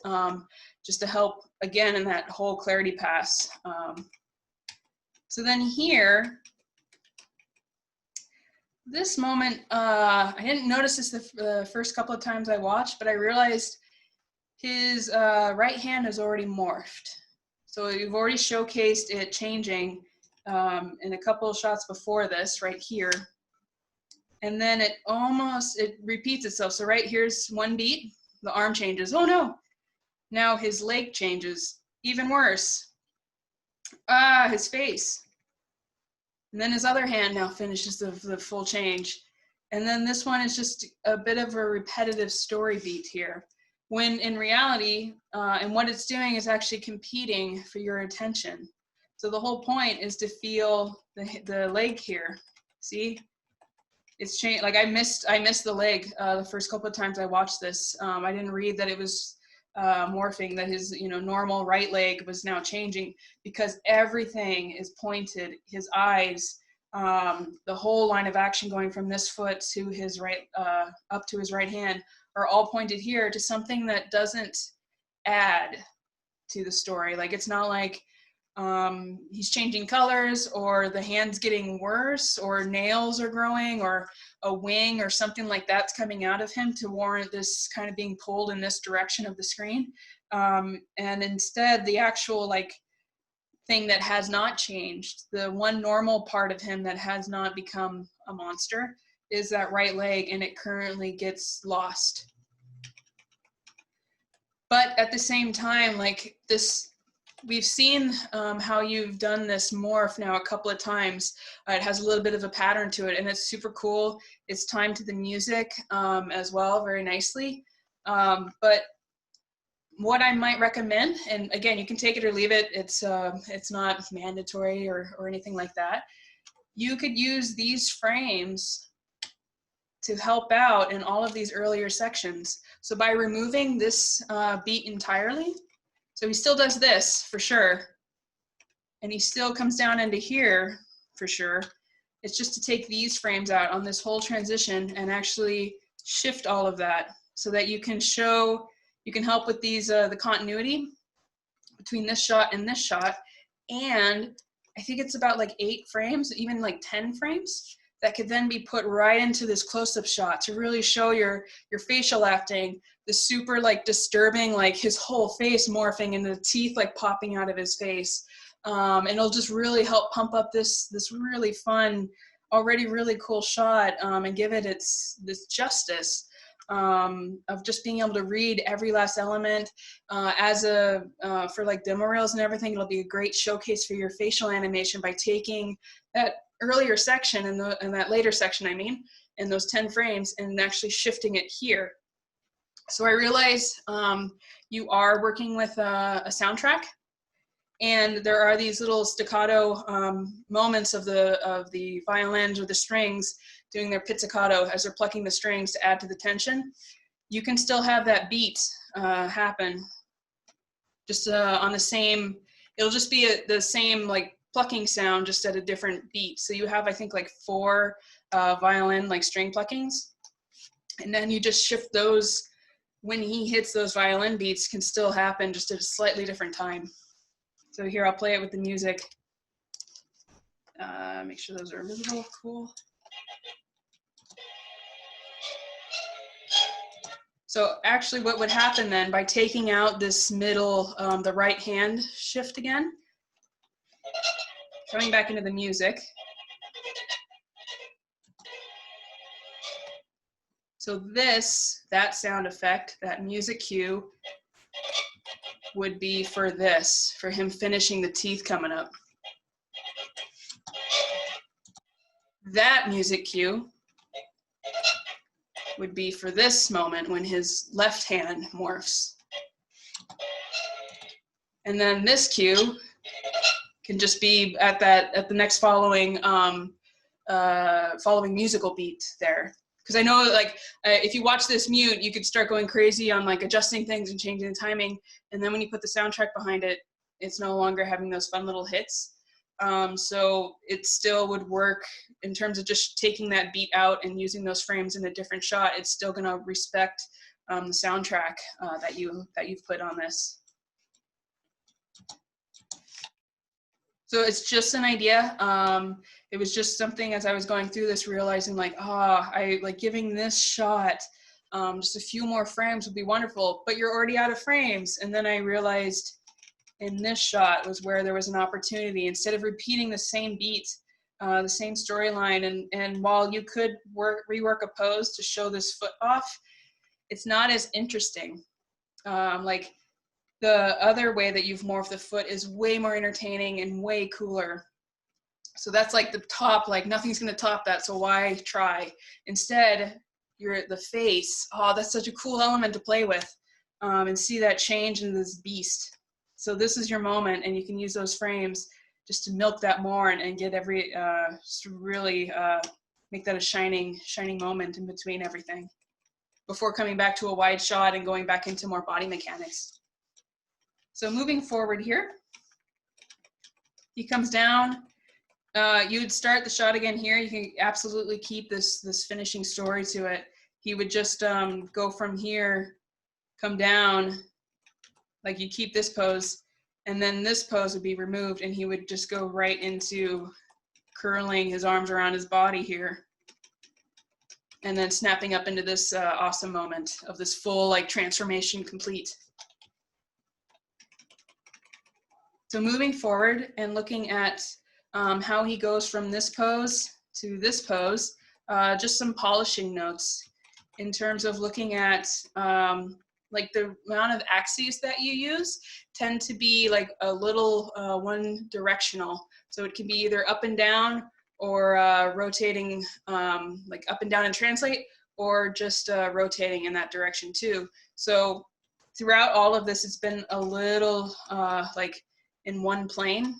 just to help, again, in that whole clarity pass. So then here, This moment, I didn't notice this the first couple of times I watched, but I realized his right hand has already morphed. So you've already showcased it changing in a couple of shots before this, right here. And then it repeats itself. So right here's one beat, the arm changes. Oh no, now his leg changes, even worse. His face. And then his other hand now finishes the full change. And then this one is just a bit of a repetitive story beat here. When in reality, and what it's doing is actually competing for your attention. So the whole point is to feel the leg here. See? It's changed. Like I missed the leg the first couple of times I watched this. I didn't read that it was morphing, that his normal right leg was now changing, because everything is pointed. His eyes, the whole line of action going from this foot to his right, up to his right hand, are all pointed here to something that doesn't add to the story. Like it's not like he's changing colors, or the hand's getting worse, or nails are growing, or a wing or something like that's coming out of him to warrant this kind of being pulled in this direction of the screen. And instead, the actual like thing that has not changed, the one normal part of him that has not become a monster, is that right leg, and it currently gets lost. But at the same time, like this, we've seen how you've done this morph now a couple of times. It has a little bit of a pattern to it, and it's super cool. It's timed to the music as well, very nicely. But what I might recommend, and again, you can take it or leave it. It's not mandatory or anything like that. You could use these frames to help out in all of these earlier sections. So by removing this beat entirely, so he still does this for sure, and he still comes down into here for sure. It's just to take these frames out on this whole transition and actually shift all of that so that you can help with these, the continuity between this shot and this shot. And I think it's about like 8 frames, even like 10 frames, that could then be put right into this close-up shot to really show your facial acting, the super like disturbing, like his whole face morphing and the teeth like popping out of his face. And it'll just really help pump up this really fun, already really cool shot, and give it this justice of just being able to read every last element. For like demo reels and everything, it'll be a great showcase for your facial animation by taking that earlier section and that later section, I mean, in those 10 frames, and actually shifting it here. So I realize you are working with a soundtrack, and there are these little staccato moments of the violins or the strings doing their pizzicato as they're plucking the strings to add to the tension. You can still have that beat happen just on the same, it'll just be the same like plucking sound, just at a different beat. So you have, I think, like 4 violin like string pluckings, and then you just shift those when he hits those violin beats, can still happen just at a slightly different time. So here, I'll play it with the music. Make sure those are visible. Cool. So actually what would happen then, by taking out this middle, the right hand shift again, coming back into the music. So that sound effect, that music cue, would be for this, for him finishing the teeth coming up. That music cue would be for this moment when his left hand morphs. And then this cue can just be at the next following musical beat there. Because I know, like, if you watch this mute, you could start going crazy on like adjusting things and changing the timing. And then when you put the soundtrack behind it, it's no longer having those fun little hits. So it still would work in terms of just taking that beat out and using those frames in a different shot. It's still going to respect the soundtrack that you've put on this. So it's just an idea. It was just something as I was going through this, realizing like, I like giving this shot, just a few more frames would be wonderful, but you're already out of frames. And then I realized in this shot was where there was an opportunity, instead of repeating the same beat, the same storyline, and while you could rework a pose to show this foot off, it's not as interesting. Like the other way that you've morphed the foot is way more entertaining and way cooler. So that's like the top, like nothing's gonna top that, so why try? Instead, you're at the face. Oh, that's such a cool element to play with, and see that change in this beast. So this is your moment, and you can use those frames just to milk that more and get every, just to really make that a shining moment in between everything, before coming back to a wide shot and going back into more body mechanics. So moving forward here, he comes down. You would start the shot again here. You can absolutely keep this finishing story to it. He would just go from here, come down, like you keep this pose, and then this pose would be removed, and he would just go right into curling his arms around his body here, and then snapping up into this awesome moment of this full like transformation complete. So moving forward and looking at how he goes from this pose to this pose, just some polishing notes in terms of looking at like the amount of axes that you use tend to be like a little one directional. So it can be either up and down or rotating like up and down and translate, or just rotating in that direction too. So throughout all of this, it's been a little like in one plane.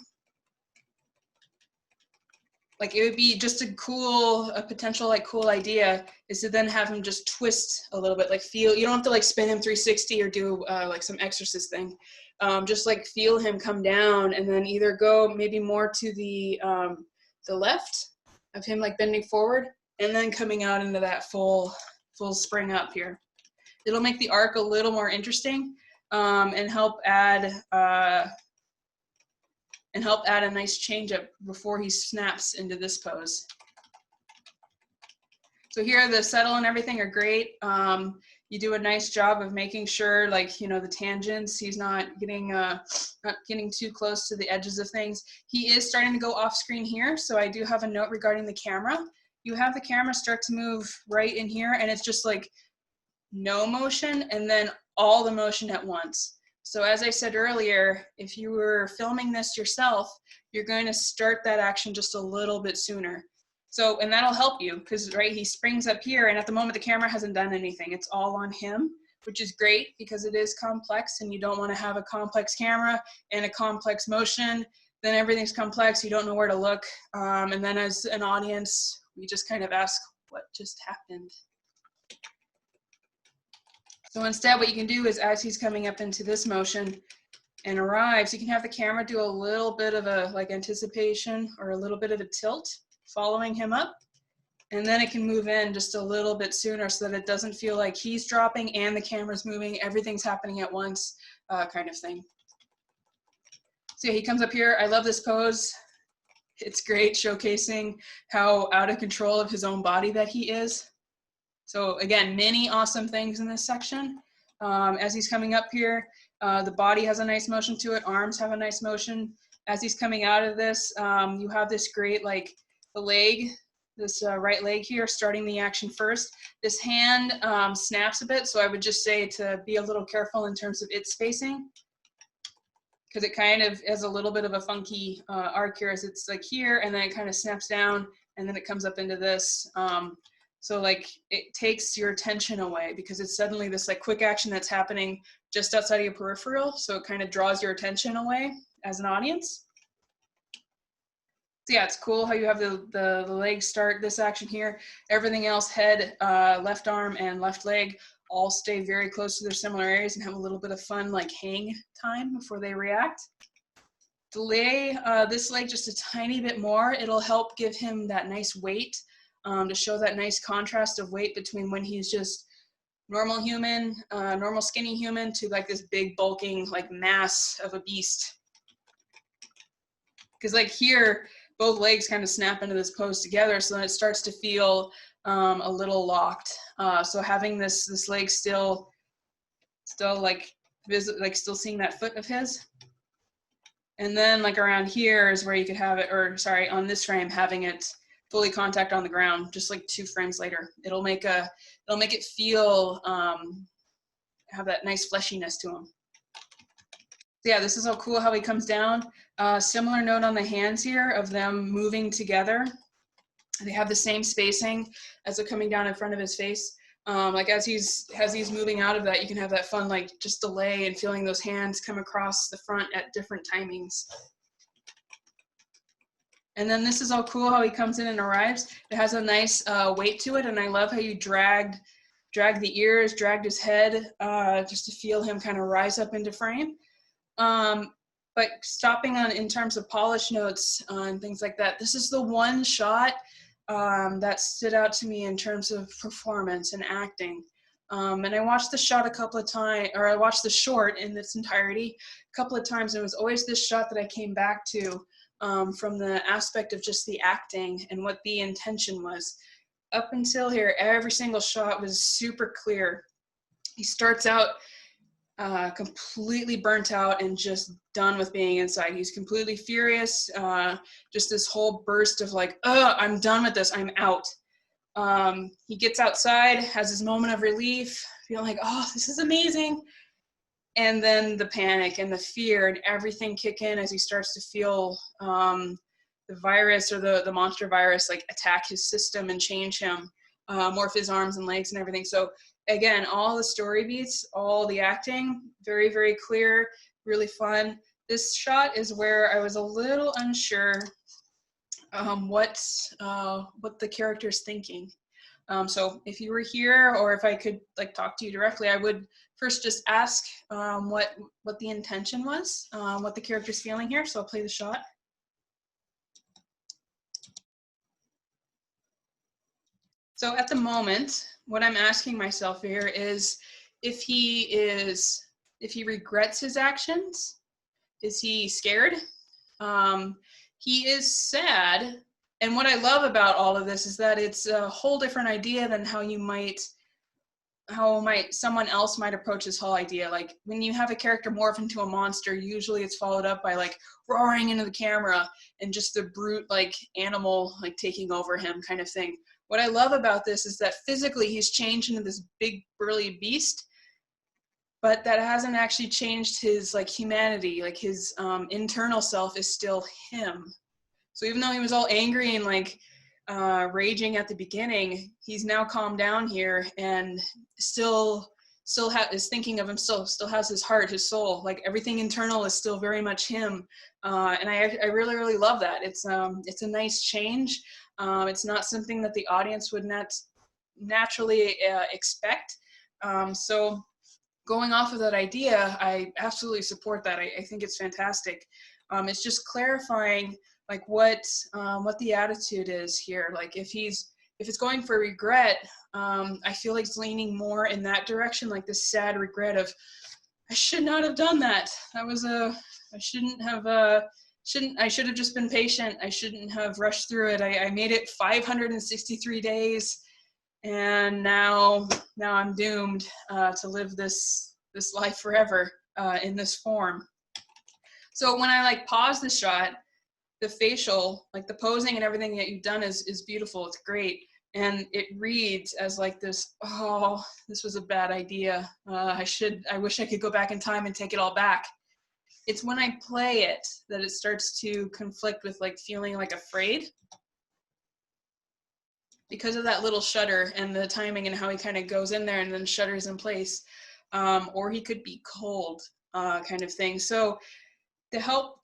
Like it would be just a potential like cool idea is to then have him just twist a little bit, like feel, you don't have to like spin him 360 or do like some exorcist thing. Just like feel him come down and then either go maybe more to the left of him like bending forward and then coming out into that full spring up here. It'll make the arc a little more interesting and help add a nice change up before he snaps into this pose. So here the settle and everything are great. You do a nice job of making sure, like, you know, the tangents, he's not getting too close to the edges of things. He is starting to go off screen here, so I do have a note regarding the camera. You have the camera start to move right in here, and it's just like no motion and then all the motion at once. So as I said earlier, if you were filming this yourself, you're going to start that action just a little bit sooner. So, and that'll help you because, right, he springs up here and at the moment the camera hasn't done anything. It's all on him, which is great because it is complex and you don't want to have a complex camera and a complex motion. Then everything's complex, you don't know where to look. And then as an audience, we just kind of ask, what just happened? So instead what you can do is as he's coming up into this motion and arrives, you can have the camera do a little bit of a like anticipation or a little bit of a tilt following him up. And then it can move in just a little bit sooner so that it doesn't feel like he's dropping and the camera's moving, everything's happening at once kind of thing. So yeah, he comes up here. I love this pose. It's great showcasing how out of control of his own body that he is. So again, many awesome things in this section. As he's coming up here, the body has a nice motion to it, arms have a nice motion. As he's coming out of this, you have this great, like the leg, this right leg here, starting the action first. This hand snaps a bit, so I would just say to be a little careful in terms of its spacing, because it kind of has a little bit of a funky arc here as it's like here, and then it kind of snaps down, and then it comes up into this. So like it takes your attention away because it's suddenly this like quick action that's happening just outside of your peripheral. So it kind of draws your attention away as an audience. So yeah, it's cool how you have the legs start this action here. Everything else, head, left arm, and left leg all stay very close to their similar areas and have a little bit of fun like hang time before they react. Delay this leg just a tiny bit more. It'll help give him that nice weight. To show that nice contrast of weight between when he's just normal human, normal skinny human to like this big bulking like mass of a beast. Because like here, both legs kind of snap into this pose together, so then it starts to feel a little locked. So having this leg still like still seeing that foot of his. And then like around here is where you could have it, or sorry, on this frame, having it fully contact on the ground, just like 2 frames later. It'll make it feel, have that nice fleshiness to him. So yeah, this is so cool how he comes down. Similar note on the hands here of them moving together. They have the same spacing as they're coming down in front of his face. Like as he's moving out of that, you can have that fun like just delay and feeling those hands come across the front at different timings. And then this is all cool how he comes in and arrives. It has a nice weight to it, and I love how you dragged the ears, dragged his head, just to feel him kind of rise up into frame. But stopping on in terms of polish notes and things like that, this is the one shot that stood out to me in terms of performance and acting. And I watched the shot a couple of times, or I watched the short in its entirety a couple of times, and it was always this shot that I came back to from the aspect of just the acting and what the intention was. Up until here, every single shot was super clear. He starts out completely burnt out and just done with being inside. He's completely furious, just this whole burst of like, I'm done with this, I'm out. He gets outside, has his moment of relief, feeling like, oh, this is amazing. And then the panic and the fear and everything kick in as he starts to feel the virus or the monster virus like attack his system and change him, morph his arms and legs and everything. So again, all the story beats, all the acting, very, very clear, really fun. This shot is where I was a little unsure what the character's thinking. So if you were here, or if I could like talk to you directly, I would first just ask what the intention was, what the character's feeling here. So I'll play the shot. So at the moment, what I'm asking myself here is if he regrets his actions. Is he scared? He is sad. And what I love about all of this is that it's a whole different idea than how someone else might approach this whole idea. Like when you have a character morph into a monster, usually it's followed up by like roaring into the camera and just the brute like animal like taking over him kind of thing. What I love about this is that physically he's changed into this big burly beast, but that hasn't actually changed his like humanity. Like his internal self is still him. So even though he was all angry and like raging at the beginning, he's now calmed down here and still is thinking of himself, still has his heart, his soul, like everything internal is still very much him. And I really, really love that. It's a nice change. It's not something that the audience would naturally expect. So going off of that idea, I absolutely support that. I think it's fantastic. It's just clarifying like what the attitude is here. Like if it's going for regret, I feel like it's leaning more in that direction, like this sad regret of, I should not have done that. I should have just been patient. I shouldn't have rushed through it. I made it 563 days. And now I'm doomed to live this life forever in this form. So when I like pause the shot, the facial, like the posing and everything that you've done is beautiful. It's great. And it reads as like this, oh, this was a bad idea. I wish I could go back in time and take it all back. It's when I play it that it starts to conflict with like feeling like afraid, because of that little shutter and the timing and how he kind of goes in there and then shutters in place. Or he could be cold kind of thing. So to help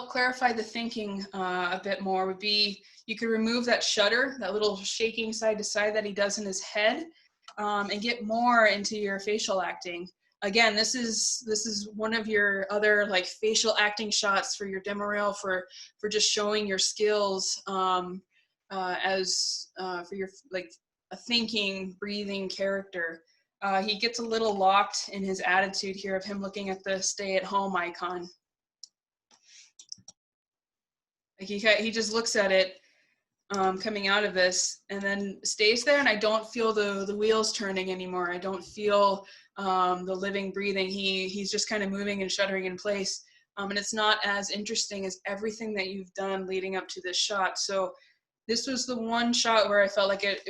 clarify the thinking a bit more would be, you could remove that shutter, that little shaking side to side that he does in his head, and get more into your facial acting. Again, this is one of your other like facial acting shots for your demo reel for just showing your skills for your like a thinking, breathing character. He gets a little locked in his attitude here of him looking at the stay-at-home icon. Like he just looks at it coming out of this and then stays there, and I don't feel the wheels turning anymore. I don't feel the living, breathing. He's just kind of moving and shuddering in place. And it's not as interesting as everything that you've done leading up to this shot. So this was the one shot where I felt like it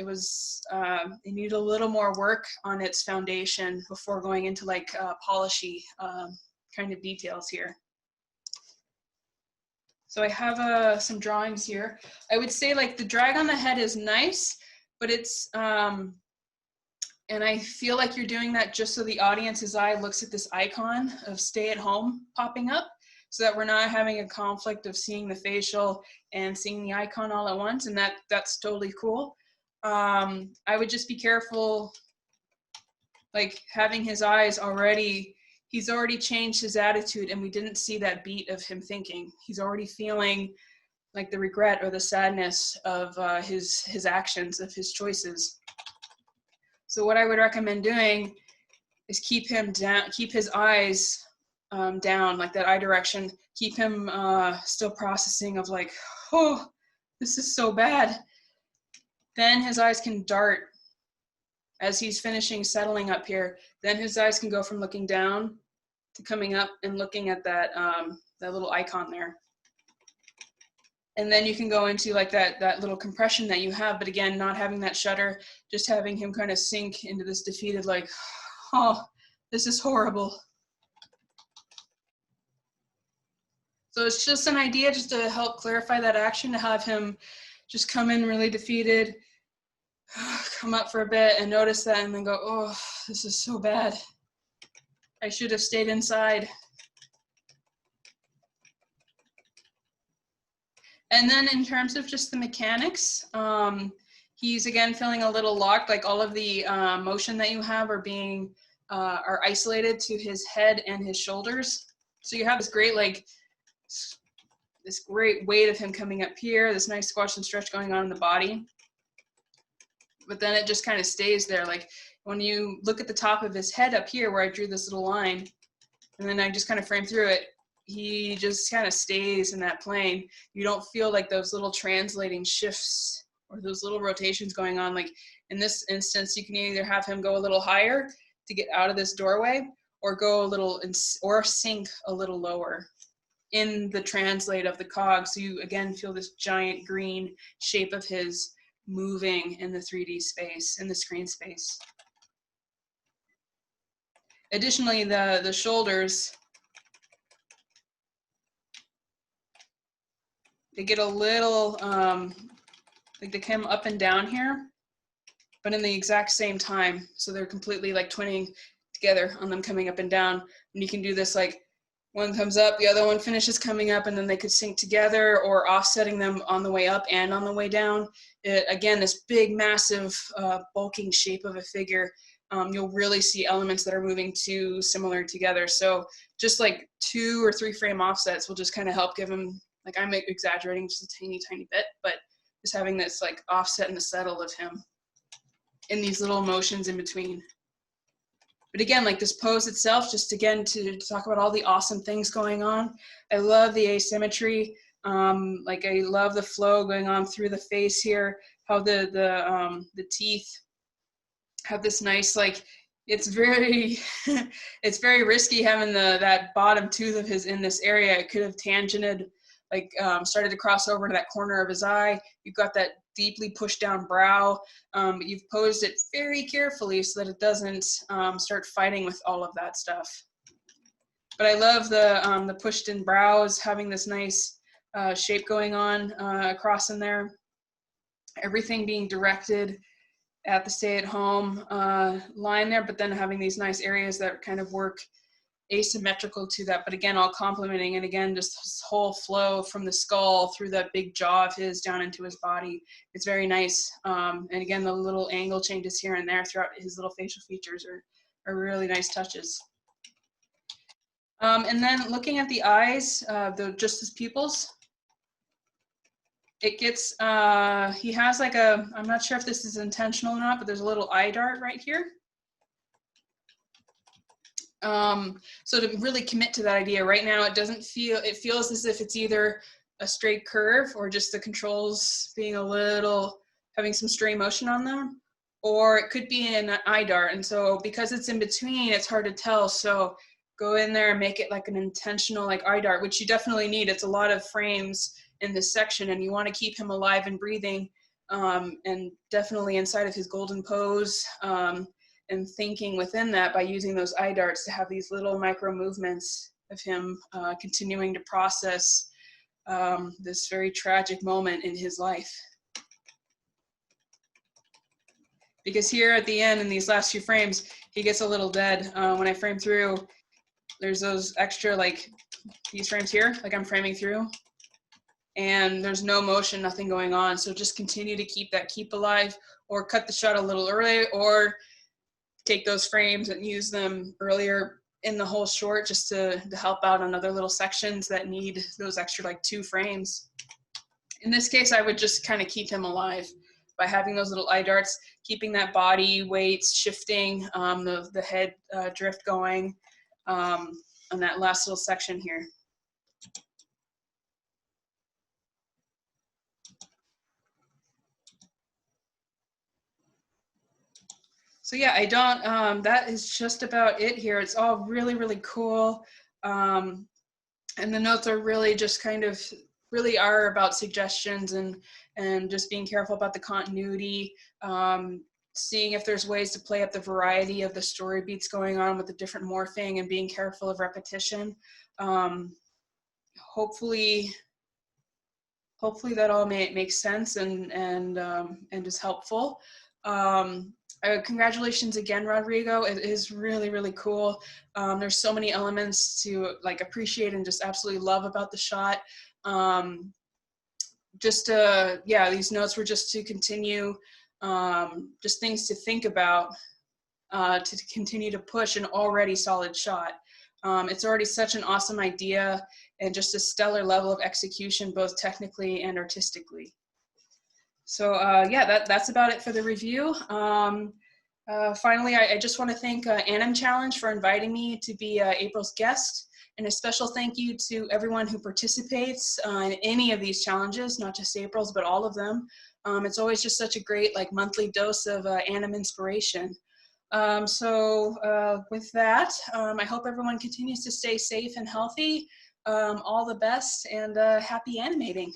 needed a little more work on its foundation before going into like polishy kind of details here. So I have some drawings here. I would say like the drag on the head is nice, but it's, and I feel like you're doing that just so the audience's eye looks at this icon of stay at home popping up, so that we're not having a conflict of seeing the facial and seeing the icon all at once, and that's totally cool. I would just be careful, like having his eyes already, he's already changed his attitude and we didn't see that beat of him thinking. He's already feeling like the regret or the sadness of his actions, of his choices. So what I would recommend doing is keep him down, keep his eyes down, like that eye direction, keep him still processing of like, oh, this is so bad. Then his eyes can dart as he's finishing settling up here. Then his eyes can go from looking down to coming up and looking at that that little icon there. And then you can go into like that little compression that you have, but again, not having that shudder, just having him kind of sink into this defeated like, oh, this is horrible. So it's just an idea just to help clarify that action, to have him just come in really defeated, come up for a bit and notice that and then go, oh, this is so bad. I should have stayed inside. And then in terms of just the mechanics, he's again feeling a little locked, like all of the motion that you have are isolated to his head and his shoulders. So you have this great this great weight of him coming up here, this nice squash and stretch going on in the body. But then it just kind of stays there. Like when you look at the top of his head up here where I drew this little line, and then I just kind of frame through it, he just kind of stays in that plane. You don't feel like those little translating shifts or those little rotations going on. Like in this instance, you can either have him go a little higher to get out of this doorway, or go a little, or sink a little lower in the translate of the cog. So you again feel this giant green shape of his moving in the 3D space, in the screen space. Additionally, the shoulders, they get a little, like they come up and down here, but in the exact same time. So they're completely like twinning together on them coming up and down. And you can do this like one comes up, the other one finishes coming up, and then they could sync together, or offsetting them on the way up and on the way down. Again, this big, massive, bulking shape of a figure. You'll really see elements that are moving too similar together. So just like 2 or 3 frame offsets will just kind of help give him, like I'm exaggerating just a tiny bit, but just having this like offset and the settle of him in these little motions in between. But again, like this pose itself, just again to talk about all the awesome things going on. I love the asymmetry. Like I love the flow going on through the face here, how the teeth have this nice, like, it's very, it's very risky having that bottom tooth of his in this area. It could have tangented, like started to cross over to that corner of his eye. You've got that deeply pushed down brow, but you've posed it very carefully so that it doesn't start fighting with all of that stuff. But I love the pushed in brows, having this nice shape going on across in there. Everything being directed at the stay at home line there, but then having these nice areas that kind of work asymmetrical to that, but again, all complementing, and again, just this whole flow from the skull through that big jaw of his down into his body. It's very nice. And again, the little angle changes here and there throughout his little facial features are really nice touches. And then looking at the eyes, just his pupils, it gets, he has like I'm not sure if this is intentional or not, but there's a little eye dart right here. So to really commit to that idea right now, it feels as if it's either a straight curve, or just the controls being a little, having some stray motion on them, or it could be an eye dart. And so because it's in between, it's hard to tell. So go in there and make it like an intentional like eye dart, which you definitely need. It's a lot of frames in this section, and you want to keep him alive and breathing, and definitely inside of his golden pose, and thinking within that by using those eye darts to have these little micro movements of him continuing to process this very tragic moment in his life. Because here at the end, in these last few frames, he gets a little dead. When I frame through, there's those extra, like these frames here, like I'm framing through, and there's no motion, nothing going on. So just continue to keep that keep alive, or cut the shot a little early, or take those frames and use them earlier in the whole short just to help out on other little sections that need those extra like 2 frames. In this case, I would just kind of keep him alive by having those little eye darts, keeping that body weight shifting, the head drift going on that last little section here. So yeah, I don't, that is just about it here. It's all really, really cool. And the notes are really just kind of, really are about suggestions and just being careful about the continuity, seeing if there's ways to play up the variety of the story beats going on with the different morphing, and being careful of repetition. Hopefully that all makes sense and is helpful. Congratulations again, Rodrigo. It is really, really cool. There's so many elements to like appreciate and just absolutely love about the shot. Yeah, these notes were just to continue, just things to think about, to continue to push an already solid shot. It's already such an awesome idea and just a stellar level of execution, both technically and artistically. So yeah, that's about it for the review. Finally, I just want to thank AnimChallenge for inviting me to be April's guest, and a special thank you to everyone who participates in any of these challenges, not just April's, but all of them. It's always just such a great like monthly dose of anim inspiration. With that, I hope everyone continues to stay safe and healthy. All the best, and happy animating.